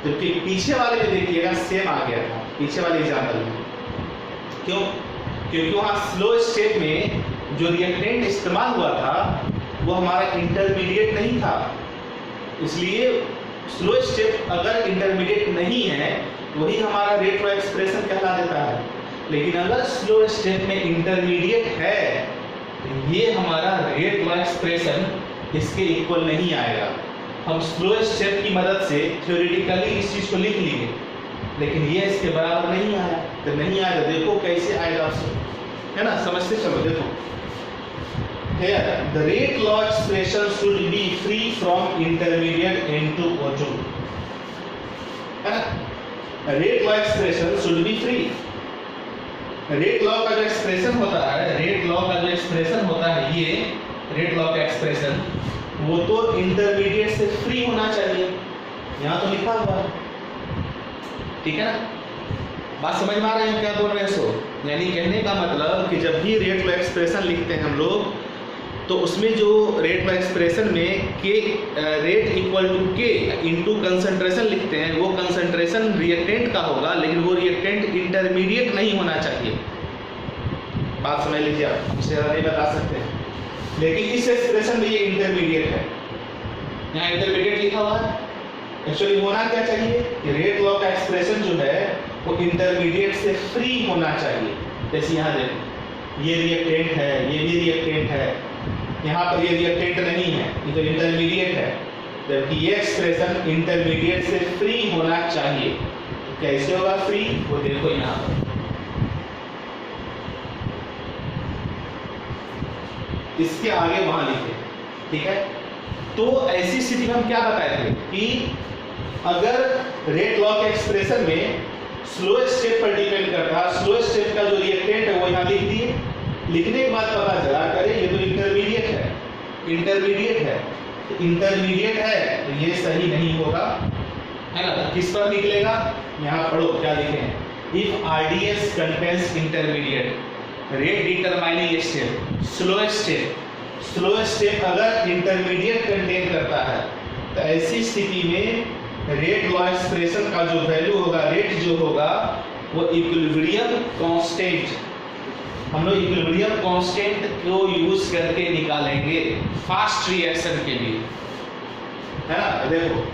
Speaker 1: क्योंकि पीछे वाले में देखिएगा सेम आ गया था, पीछे वाले एग्जाम्पल में। क्यों? क्योंकि वहां स्लो स्टेप में जो रिएक्टेंट इस्तेमाल हुआ था वो हमारा इंटरमीडिएट नहीं था, इसलिए स्लो स्टेप अगर इंटरमीडिएट नहीं है वही हमारा रेट लॉ एक्सप्रेशन कहला देता है। लेकिन अगर स्लो स्टेप में इंटरमीडिएट है तो ये हमारा रेट लॉ एक्सप्रेशन इसके इक्वल नहीं आएगा। हम स्लो स्टेप की मदद से थ्योरेटिकली इस चीज को लिख लिए, लेकिन ये इसके बराबर नहीं आया, तो नहीं आएगा। देखो कैसे आएगा आपसे, है ना, समझते चलो। देखो here the rate law expression should be free from intermediate N2 O2, है ना। Rate law expression should be free. Rate law का जो एक्सप्रेशन होता है, रेट लॉ का जो एक्सप्रेशन होता है, ये रेट लॉ का एक्सप्रेशन वो तो इंटरमीडिएट से फ्री होना चाहिए, यहाँ तो लिखा हुआ है, ठीक है ना। बात समझ में आ रही है क्या बोल रहे हैं? सो यानी कहने का मतलब कि जब भी रेट लॉ एक्सप्रेशन लिखते हैं हम लोग, तो उसमें जो रेट लॉ एक्सप्रेशन में के रेट इक्वल टू के इनटू कंसंट्रेशन लिखते हैं, वो कंसंट्रेशन रिएक्टेंट का होगा, लेकिन वो रिएक्टेंट इंटरमीडिएट नहीं होना चाहिए। बात समझ लीजिए, आप इससे ज़्यादा नहीं बता सकते हैं, लेकिन इस एक्सप्रेशन में ये इंटरमीडिएट है, यहाँ इंटरमीडिएट लिखा हुआ है। एक्चुअली होना क्या चाहिए कि रेट लॉ का एक्सप्रेशन जो है वो इंटरमीडिएट से फ्री होना चाहिए। जैसे यहाँ देखो, ये रिएक्टेंट है, ये भी रिएक्टेंट है, यहाँ पर ये रिएक्टेंट नहीं है, ये तो इंटरमीडिएट है, जबकि ये एक्सप्रेशन इंटरमीडिएट से फ्री होना चाहिए। तो कैसे होगा फ्री, वो देखो यहाँ पर, इसके आगे वहां लिखे, ठीक है। तो ऐसी स्थिति में हम क्या बताए थे कि अगर रेट लॉ के एक्सप्रेशन में स्लो स्टेप पर डिपेंड करता, स्लो स्टेप का जो रिएक्टेंट है वो यहाँ लिख दिए, लिखने के बाद पता चला करे ये तो इंटरमीडिएट है, इंटरमीडिएट है, इंटरमीडिएट है तो ये सही नहीं होगा, है ना। किस पर निकलेगा, यहाँ पढ़ो क्या लिखे हैं, if RDS contains intermediate rate determining step, slow step, slow step अगर इंटरमीडिएट कंटेन करता है तो ऐसी स्थिति में रेट लॉ एक्सप्रेशन का जो वैल्यू होगा, रेट जो होगा वो इक्विलिब्रियम कांस्टेंट, हम लोग इक्विलिब्रियम कांस्टेंट को यूज करके निकालेंगे फास्ट रिएक्शन के लिए, है ना। देखो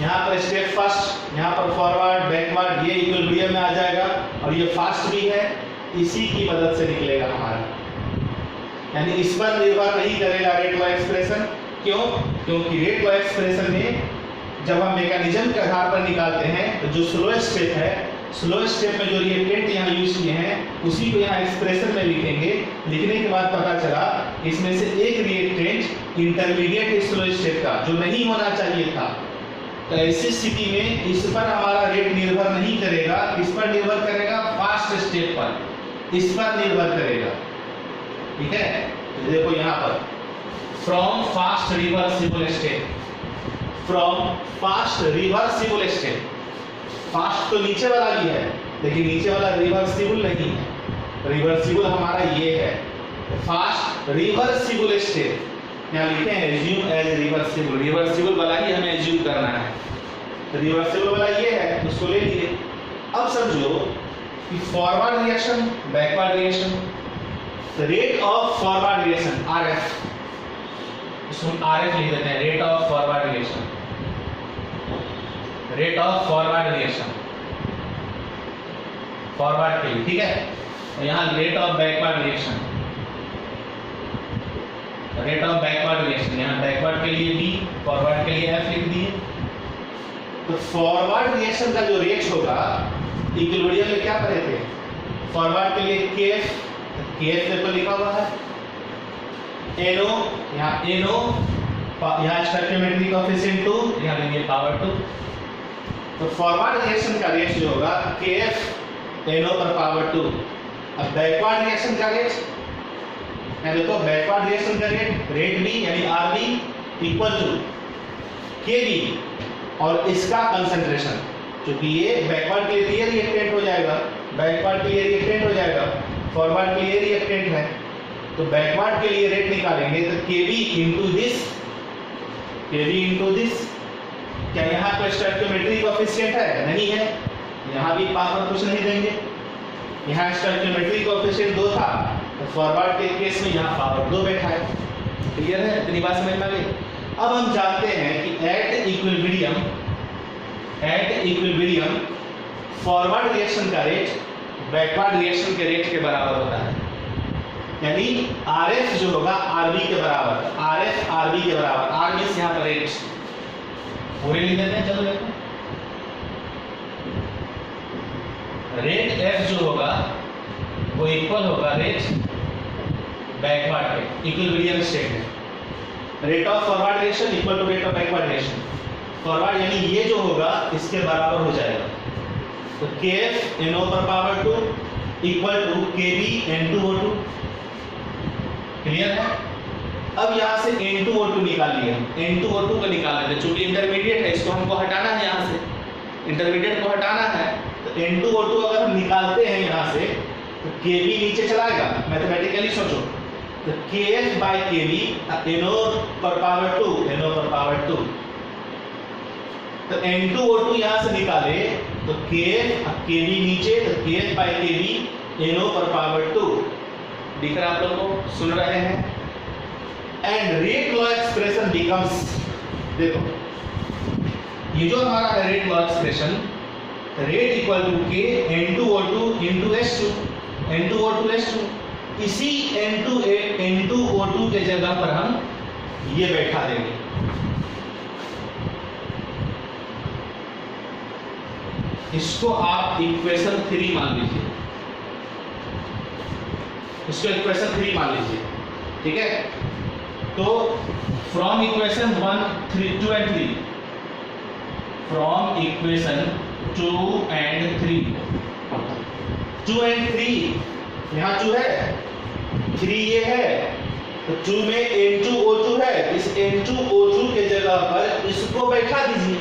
Speaker 1: यहाँ पर स्टेप फर्स्ट, यहाँ पर फॉरवर्ड बैकवर्ड, ये इक्विलिब्रियम में आ जाएगा और ये फास्ट भी है, इसी की मदद से निकलेगा हमारा, यानी इस पर निर्भर नहीं करेगा रेट लॉ एक्सप्रेशन। क्यों? क्योंकि रेट लॉ एक्सप्रेशन में जब हम मैकेनिज्म के आधार पर निकालते हैं तो जो स्लो स्टेप है, स्लो स्टेप में जो रिएक्टेंट यहाँ यूज किए हैं उसी को यहाँ एक्सप्रेशन में लिखेंगे। लिखने के बाद पता चला इसमें से एक रिएक्टेंट इंटरमीडिएट स्लो स्टेप का जो नहीं होना चाहिए था, तो ऐसी स्थिति में इस पर हमारा रेट निर्भर नहीं करेगा, किस पर निर्भर करेगा, फास्ट स्टेप पर, इस पर निर्भर करेगा, ठीक है। तो देखो यहाँ पर from fast reversible step, from fast reversible step, fast तो नीचे वाला भी है लेकिन नीचे वाला रिवर्सिबल नहीं है, रिवर्सिबल हमारा ये है, फास्ट रिवर्सिबल स्टेप यहाँ लिखे हैं एज्यूम एज रिवर्सिबल, रिवर्सिबल वाला ही हमें एज्यूम करना है, रिवर्सिबल वाला ये है उसको ले लिए। अब समझो कि forward reaction, backward reaction, rate of forward reaction RF, इसको आरएफ लिख देते हैं, rate of forward reaction, rate of forward reaction forward के लिए, ठीक है। यहाँ rate of backward reaction, rate of backward reaction, यहाँ बैकवर्ड के लिए बी, फॉरवर्ड के लिए एफ लिख दिए। तो फॉरवर्ड रिएक्शन का जो रेट होगा इक्विलिब्रियम में क्या पढ़े थे, फॉरवर्ड के लिए केएफ, केएफ पेपर लिखा हुआ है, एनओ, यहाँ एनओ, यहाँ स्टोइकियोमेट्रिक कोएफिशिएंट 2, यहाँ लेंगे पावर 2। तो फॉरवर्ड रिएक्शन का रेट जो होगा केएफ एनओ पर पावर 2। अब बैकवर्ड रिएक्शन का रेट, यहाँ देखो बैकवर्ड रिएक्शन का रेट बी यानी आर बी इक्वल टू के बी और इसका कंसंट्रेशन, क्योंकि ये बैकवर्ड के लिए रिएक्टेंट हो जाएगा, बैकवर्ड के लिए रिएक्टेंट हो जाएगा, फॉरवर्ड के लिए रिएक्टेंट है, तो बैकवर्ड के लिए रेट निकालेंगे तो Kb into this, Kb into this. क्या यहाँ पर स्टोइकियोमेट्रिक कोएफिशिएंट है? नहीं है, यहाँ भी पावर कुछ नहीं देंगे, यहाँ स्टोइकियोमेट्रिक कोएफिशिएंट 2 था तो फॉरवर्ड के केस में यहाँ पावर 2 बैठा है। क्लियर है? इतनी बात समझ में आ गई। अब हम जानते हैं कि एट इक्विलिब्रियम फॉरवर्ड रिएक्शन का रेट बैकवर्ड रिएक्शन के रेट के बराबर होता है। यानी RF जो होगा RB के बराबर, RF RB के बराबर। R मींस यहाँ पर रेट, पूरे लिख देते हैं। चलो देखो, रेट F जो होगा वो इक्वल होगा रेट बैकवर्ड के इक्विलिब्रियम स्टेट में। Rate of forward reaction equal to rate of backward reaction. Forward यानी ये जो होगा इसके बराबर हो जाएगा। तो Kf NO पर power 2 equal to Kb N2O2। Clear है? अब यहाँ से N2O2 निकाल लिया, N2O2 को निकाल लेते, चूंकि इंटरमीडिएट है इसको हमको हटाना है, यहाँ से इंटरमीडिएट को हटाना है। तो N2O2 अगर हम निकालते हैं यहाँ से तो Kb नीचे चलाएगा, मैथमेटिकली सोचो। तो Kf बाई Kb NO पर पावर 2, NO पर पावर 2। तो N2O2 यहाँ से निकाले तो Kf Kb नीचे, तो Kf बाई Kb NO पर पावर 2। दिख रहा है आप लोगों को? सुन रहे हैं? And rate law expression becomes, देखो ये जो हमारा है rate law expression, rate equal to K N2O2 into H2, N2O2 H2। इसी N2O2 के जगह पर हम ये बैठा देंगे। इसको आप इक्वेशन 3 मान लीजिए, इसको इक्वेशन 3 मान लीजिए। ठीक है? तो from equation 1, 2 and 3, from equation 2 and 3, 2 and 3 यहाँ 2 है, 3 ये है, तो 2 में N2O2 है। इस N2O2 के जगह पर इसको बैठा दीजिए।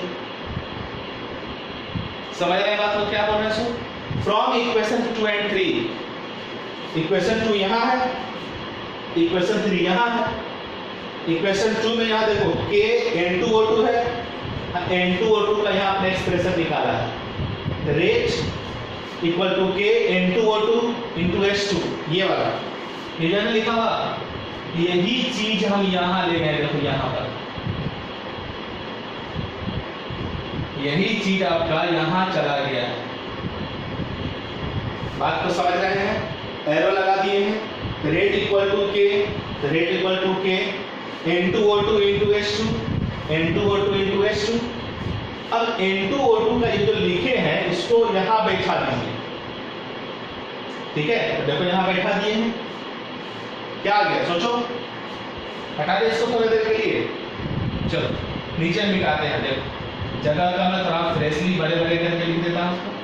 Speaker 1: समझ रहे हैं बात को क्या बोल रहे हैं? फ्रॉम इक्वेशन 2 एंड 3, इक्वेशन 2 यहाँ है, इक्वेशन 3 यहाँ है। इक्वेशन 2 में यहाँ देखो K N2O2 है, N2O2 का यहाँ आपने एक्सप्रेशन निकाला है, rate equal to K N2O2 into H2, ये वाला ये लिखा हुआ। यही चीज हम यहाँ ले गए, देखो यहाँ पर यही चीज आपका यहाँ चला गया है। बात को समझ रहे हैं? एरो लगा दिए हैं। रेट इक्वल टू के, rate equal to K N2O2 into H2, N2O2 into H2। अब N2O2 का ये जो लिखे हैं इसको यहाँ बैठा दीजिए। ठीक है? तो देखो यहाँ बैठा दिए हैं, क्या आ गया सोचो? हटा दे इसको थोड़ी देर के लिए। चलो नीचे मिटाते हैं। देखो जगह का मैं थोड़ा फ्रेशली बड़े बड़े करके लिख देता हूँ उसको।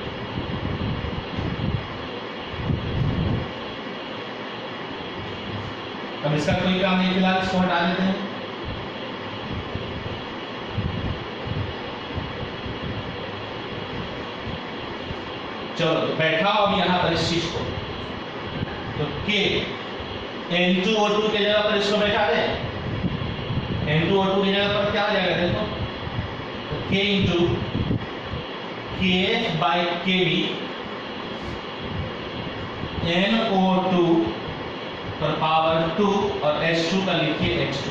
Speaker 1: अब इसका कोई काम नहीं, फिलहाल इसको हटा देते हैं। चलो तो बैठाओ अब यहाँ पर इस चीज को। तो K N2O2 के जगह पर इसको बैठा दे। N2O2 की जगह पर क्या आ जाएगा देखो, तो K into Kf by Kb NO2 पर पावर 2 और H2 का लिखिए H2।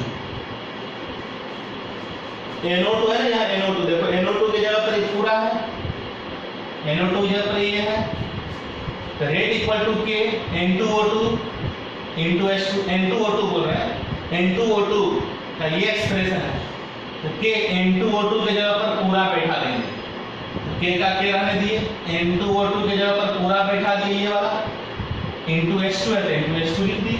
Speaker 1: NO2 है ना यहाँ, NO2 देखो NO2 की जगह पर पूरा है, NO2 की जगह पर ये है। तो rate equal to K N2O2 into H2, N2O2 बोल रहे हैं, N2O2 का ये एक्सप्रेशन है। तो K N2O2 की जगह पर पूरा बैठा देंगे। तो K का K रहने दिए, N2O2 की जगह पर पूरा बैठा दिए ये वाला, इंटू H2 है तो इंटू H2 लिख दिए।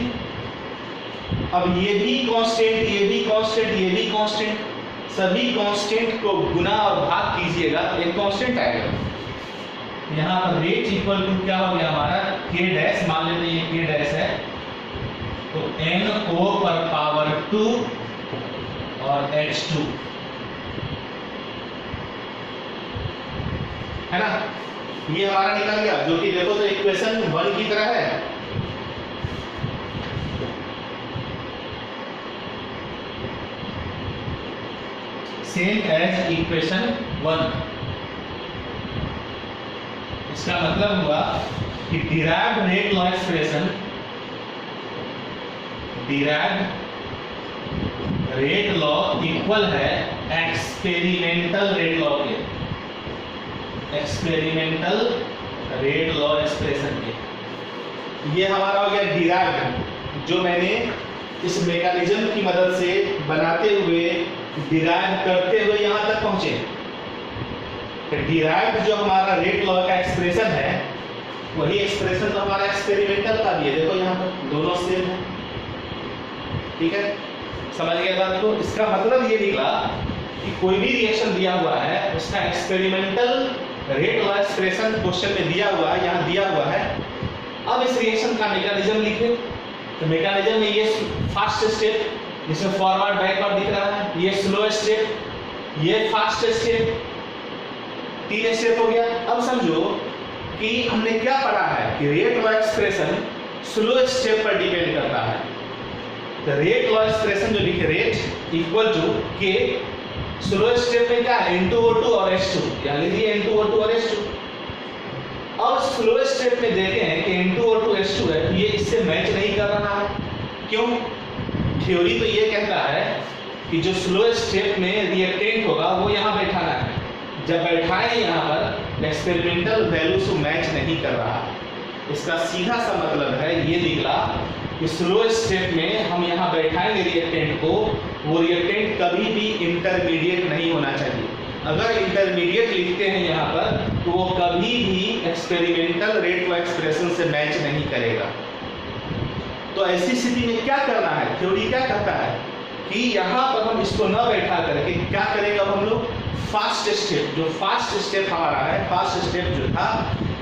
Speaker 1: अब ये भी कांस्टेंट, ये भी कांस्टेंट, ये भी कांस्टेंट, सभी कांस्टेंट को गुना और भाग कीजिएगा, एक कांस्टेंट आएगा। यहाँ पर रेट इक्वल टू क्या हो गया हमारा, K डैश मान लेते हैं ये K डैश है, तो NO पर पावर 2 और H2 है ना, ये हमारा निकल गया, जो कि देखो तो इक्वेशन 1 की तरह है। Same as equation 1। इसका मतलब हुआ कि derived rate law expression derived rate law equal है एक्सपेरिमेंटल रेट लॉ के, एक्सपेरिमेंटल रेट लॉ एक्सप्रेशन के। ये हमारा हो गया डिराइव्ड, जो मैंने इस मैकेनिज्म की मदद से बनाते हुए डिराइव करते हुए यहां तक पहुंचे। डिराइव्ड जो हमारा रेट लॉ का एक्सप्रेशन है, वही एक्सप्रेशन तो हमारा एक्सपेरिमेंटल का भी है। देखो यहाँ पर दोनों सेम है, ठीक है, समझ गए बात को। इसका मतलब ये निकला कि कोई भी रिएक्शन दिया हुआ है, उसका experimental rate law expression question में दिया हुआ है, यहाँ दिया हुआ है। अब इस रिएक्शन का मैकेनिज्म लिखे, तो मैकेनिज्म में ये फास्ट स्टेप जिसमें फॉरवर्ड बैकवर्ड दिख रहा है, ये स्लो स्टेप, ये फास्ट स्टेप, 3 स्टेप हो गया। अब समझो कि हमने क्या पढ़ा है कि rate law expression slow step पर डिपेंड करता है। तो रेट लॉ एक्सप्रेशन जो लिखे, रेट इक्वल टू के, स्लो स्टेप में क्या है, N2O2 और H2, यानी लिखिए N2O2 और H2। और स्लो स्टेप में देखे हैं कि N2O2 H2 है, तो ये इससे मैच नहीं कर रहा है। क्यों? थ्योरी तो ये कहता है कि जो स्लो स्टेप में रिएक्टेंट होगा वो यहाँ बैठाना है। जब बैठाए यहाँ पर एक्सपेरिमेंटल वैल्यू से मैच नहीं कर रहा है। इसका सीधा सा मतलब है ये निकला कि स्लो स्टेप में हम यहाँ बैठाएंगे रिएक्टेंट को, वो रिएक्टेंट कभी भी इंटरमीडिएट नहीं होना चाहिए। अगर इंटरमीडिएट लिखते हैं यहाँ पर तो वो कभी भी एक्सपेरिमेंटल रेट लॉ एक्सप्रेशन से मैच नहीं करेगा। तो ऐसी स्थिति में क्या करना है, थ्योरी क्या कहता है कि यहाँ पर हम इसको न बैठा करके क्या करेंगे, अब हम लोग फास्ट स्टेप, जो फास्ट स्टेप हमारा है, फास्ट स्टेप जो था,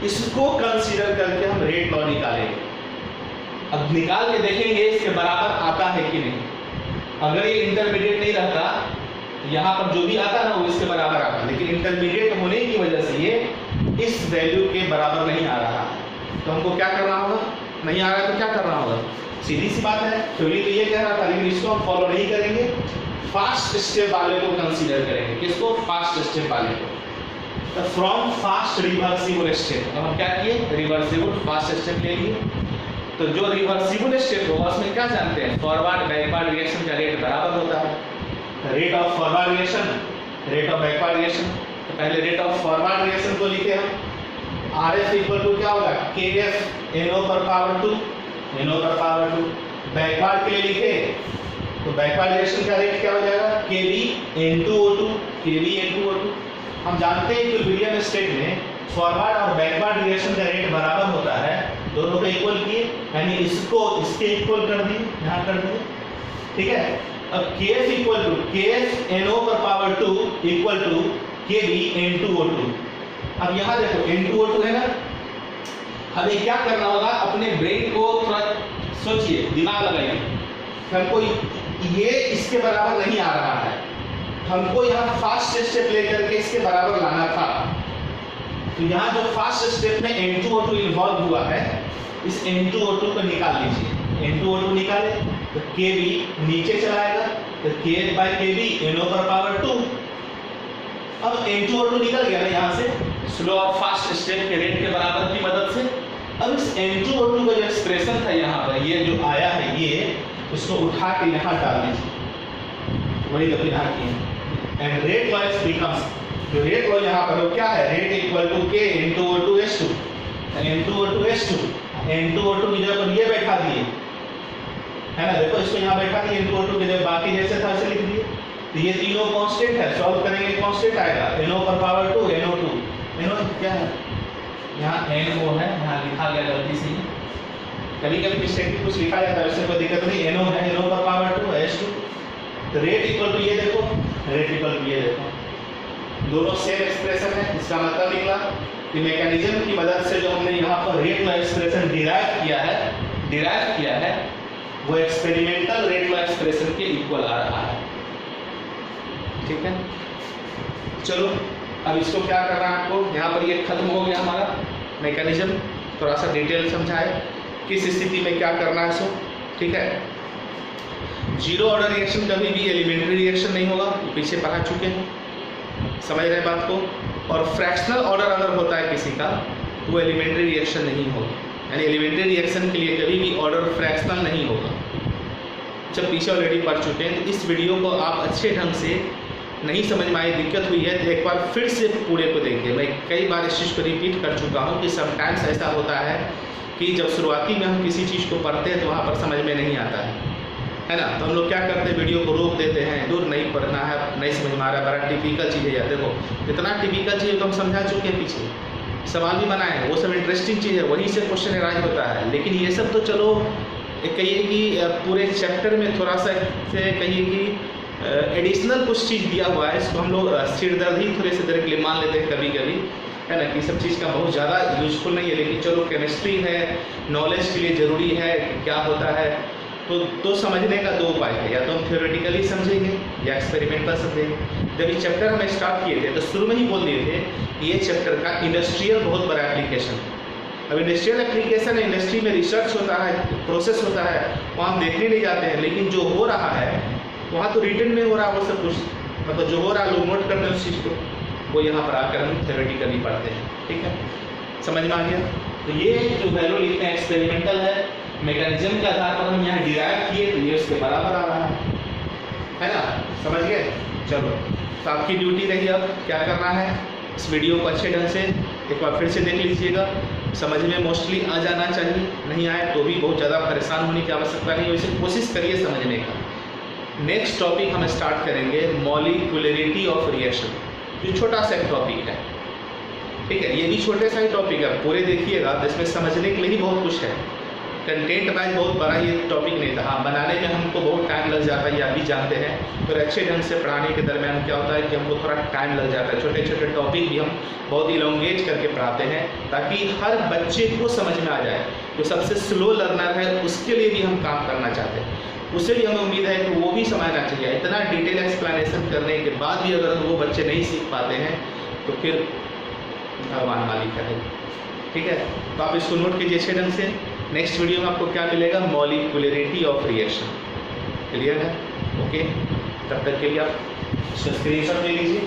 Speaker 1: इसको कंसीडर करके हम रेट लॉ निकालेंगे। अब निकाल के देखेंगे इसके बराबर आता है कि नहीं। अगर ये इंटरमीडिएट नहीं रहता, यहाँ पर जो भी आता ना वो इसके बराबर आता, लेकिन इंटरमीडिएट होने की वजह से ये इस वैल्यू के बराबर नहीं आ रहा है। तो हमको क्या करना होगा, नहीं आ रहा है तो क्या करना होगा, सीधी सी बात है। थ्योरी तो ये कह रहा था, लेकिन इसको हम फॉलो नहीं करेंगे, फास्ट स्टेप वाले को कंसीडर करेंगे। किसको? फास्ट स्टेप वाले को। तो फ्रॉम फास्ट रिवर्सिबल स्टेप, अब हम क्या किए, रिवर्सिबल फास्ट स्टेप ले लिए। तो जो रिवर्सिबल स्टेप होगा उसमें क्या जानते हैं, फॉरवर्ड बैकवर्ड रिएक्शन का रेट बराबर होता है। Rate of forward reaction, rate of backward reaction. तो पहले रेट ऑफ फॉरवर्ड रिएक्शन को लिखे हम, RF इक्वल टू क्या होगा, KF NO पर पावर 2, NO पर पावर 2। बैकवर्ड के लिए लिखे तो बैकवर्ड रिएक्शन का रेट क्या हो जाएगा, KB N2O2, KB N2O2। हम जानते हैं कि मीडियम स्टेट में फॉरवर्ड और बैकवर्ड रिएक्शन का रेट बराबर होता है, दोनों को इक्वल किए, यानी इसको इसके इक्वल कर दिए, यहाँ कर दिए, ठीक है। अब KF equal to KF NO पर power 2 equal to KB N2O2। अब यहाँ देखो N2O2 है ना, हमें क्या करना होगा, अपने ब्रेन को थोड़ा सोचिए, दिमाग लगाइए। हमको ये इसके बराबर नहीं आ रहा है, हमको यहाँ फास्ट स्टेप लेकर के इसके बराबर लाना था। तो यहाँ जो फास्ट स्टेप में N2O2 इन्वॉल्व हुआ है, इस N2O2 को निकाल लीजिए। N2O2 निकाले तो KB नीचे चलाएगा, तो KF/KB NO पर पावर 2। अब N2O2 निकल गया ना यहाँ से, स्लो और फास्ट स्टेप के रेट के बराबर की मदद से। अब इस N2O2 का जो एक्सप्रेशन था यहाँ पर, ये जो आया है, ये इसको उठा के यहाँ डाल दीजिए, वही देखो यहाँ किए। एंड रेट लॉ बिकम्स, जो रेट लॉ यहाँ पर क्या है, rate equal to K N2O2 H2, N2O2 H2, N2O2 की जगह पर ये बैठा दिए, है ना, देखो इसको यहाँ बैठा दिए, N2O2 की जगह बाकी जैसे था वैसे लिख दिए। तो ये तीनों कांस्टेंट है, सॉल्व करेंगे कांस्टेंट आएगा, NO पर पावर 2, NO2, NO क्या है, यहाँ NO है, यहाँ लिखा गया गलती से, कभी कभी मिस्टेक कुछ लिखा जाता है, उससे कोई दिक्कत नहीं। NO है, NO पर पावर 2 H2। तो रेट इक्वल टू ये देखो, रेट इक्वल टू ये देखो, दोनों सेम एक्सप्रेशन है। इसका मतलब निकला कि मैकेनिज्म की मदद से जो हमने यहाँ पर रेट लॉ एक्सप्रेशन डिराइव किया है, वो एक्सपेरिमेंटल रेट लॉ एक्सप्रेशन के इक्वल आ रहा है, ठीक है। चलो अब इसको क्या करना है आपको, यहाँ पर ये खत्म हो गया हमारा मैकेनिज्म, थोड़ा सा डिटेल समझाए किस स्थिति में क्या करना है सो, ठीक है। जीरो ऑर्डर रिएक्शन कभी भी एलिमेंट्री रिएक्शन नहीं होगा, पीछे पढ़ा चुके हैं, समझ रहे बात को। और फ्रैक्शनल ऑर्डर अगर होता है किसी का तो वो एलिमेंट्री रिएक्शन नहीं होगा, यानी एलिमेंट्री रिएक्शन के लिए कभी भी ऑर्डर फ्रैक्शनल नहीं होगा, जब पीछे ऑलरेडी पढ़ चुके हैं, तो इस वीडियो को आप अच्छे ढंग से नहीं समझ में आई, दिक्कत हुई है तो एक बार फिर से पूरे को देखिए। मैं कई बार इस चीज़ को रिपीट कर चुका हूँ कि समटाइम्स ऐसा होता है कि जब शुरुआती में हम किसी चीज़ को पढ़ते हैं तो वहाँ पर समझ में नहीं आता है ना। तो हम लोग क्या करते हैं, वीडियो को रोक देते हैं, दूर नहीं पढ़ना है, नहीं समझ में आ रहा है, बड़ा टिपिकल चीज़ है यार। देखो जितना टिपिकल चीज़ तो हम समझा चुके हैं, पीछे सवाल भी बनाए हैं, वो सब इंटरेस्टिंग चीज़ है, वहीं से क्वेश्चन अराइज होता है। लेकिन ये सब तो चलो कहिए कि पूरे चैप्टर में थोड़ा सा से कहिए कि एडिशनल कुछ चीज़ दिया हुआ है, इसको हम लोग सिरदर्द ही थोड़े से देर के लिए मान लेते हैं कभी कभी, है ना, कि सब चीज़ का बहुत ज़्यादा यूजफुल नहीं है। लेकिन चलो केमिस्ट्री है, नॉलेज के लिए ज़रूरी है कि क्या होता है। तो समझने का दो उपाय है, या तो हम थ्योरेटिकली समझेंगे या एक्सपेरिमेंटल समझेंगे। जब ये चैप्टर हम स्टार्ट किए थे तो शुरू में ही बोल दिए थे कि ये चैप्टर का इंडस्ट्रियल बहुत बड़ा एप्लीकेशन है। अब इंडस्ट्रियल एप्लीकेशन है, इंडस्ट्री में रिसर्च होता है, प्रोसेस होता है, वहाँ हम देखने नहीं जाते हैं, लेकिन जो हो रहा है वहाँ तो रिटन में हो रहा है वो सब कुछ, मतलब जो हो रहा है लोग नोट करते हैं उस चीज़ को, वो यहाँ पर आकर हम थ्योरेटिकली पढ़ते हैं। ठीक है, समझ में आ गया। तो ये जो वैल्यू लिखते हैं एक्सपेरिमेंटल है, मैकेनिज्म के आधार पर हम यहाँ डिराइव किए तो ये उसके बराबर आ रहा है ना, समझ गए। चलो, तो आपकी ड्यूटी रही अब क्या करना है, इस वीडियो को अच्छे ढंग से एक बार फिर से देख लीजिएगा। समझ में मोस्टली आ जाना चाहिए, नहीं आए तो भी बहुत ज़्यादा परेशान होने की आवश्यकता नहीं है, वैसे कोशिश करिए समझने का। नेक्स्ट टॉपिक हम स्टार्ट करेंगे मॉलिक्यूलरिटी ऑफ रिएक्शन, जो छोटा सा एक टॉपिक है। ठीक है, ये भी छोटे सा ही टॉपिक है, पूरे देखिएगा तो इसमें समझने के लिए ही बहुत कुछ है। कंटेंट वाइज बहुत बड़ा ये टॉपिक नहीं था, हाँ बनाने में हमको बहुत टाइम लग जाता है, ये आप भी जानते हैं। फिर अच्छे ढंग से पढ़ाने के दरमियान क्या होता है कि हमको थोड़ा टाइम लग जाता है, छोटे छोटे टॉपिक भी हम बहुत इलोंगेट करके पढ़ाते हैं ताकि हर बच्चे को समझ में आ जाए। जो सबसे स्लो लर्नर है उसके लिए भी हम काम करना चाहते हैं, उसे भी हमें उम्मीद है कि वो भी समझना चाहिए। इतना डिटेल एक्सप्लेनेशन करने के बाद भी अगर वो बच्चे नहीं सीख पाते हैं तो फिर भगवान मालिक है। ठीक है, तो आप इसको नोट कीजिए अच्छे ढंग से। नेक्स्ट वीडियो में आपको क्या मिलेगा, मॉलिक्यूलरिटी ऑफ रिएक्शन। क्लियर है, ओके। तब तक के लिए आप स्क्रीनशॉट ले लीजिए।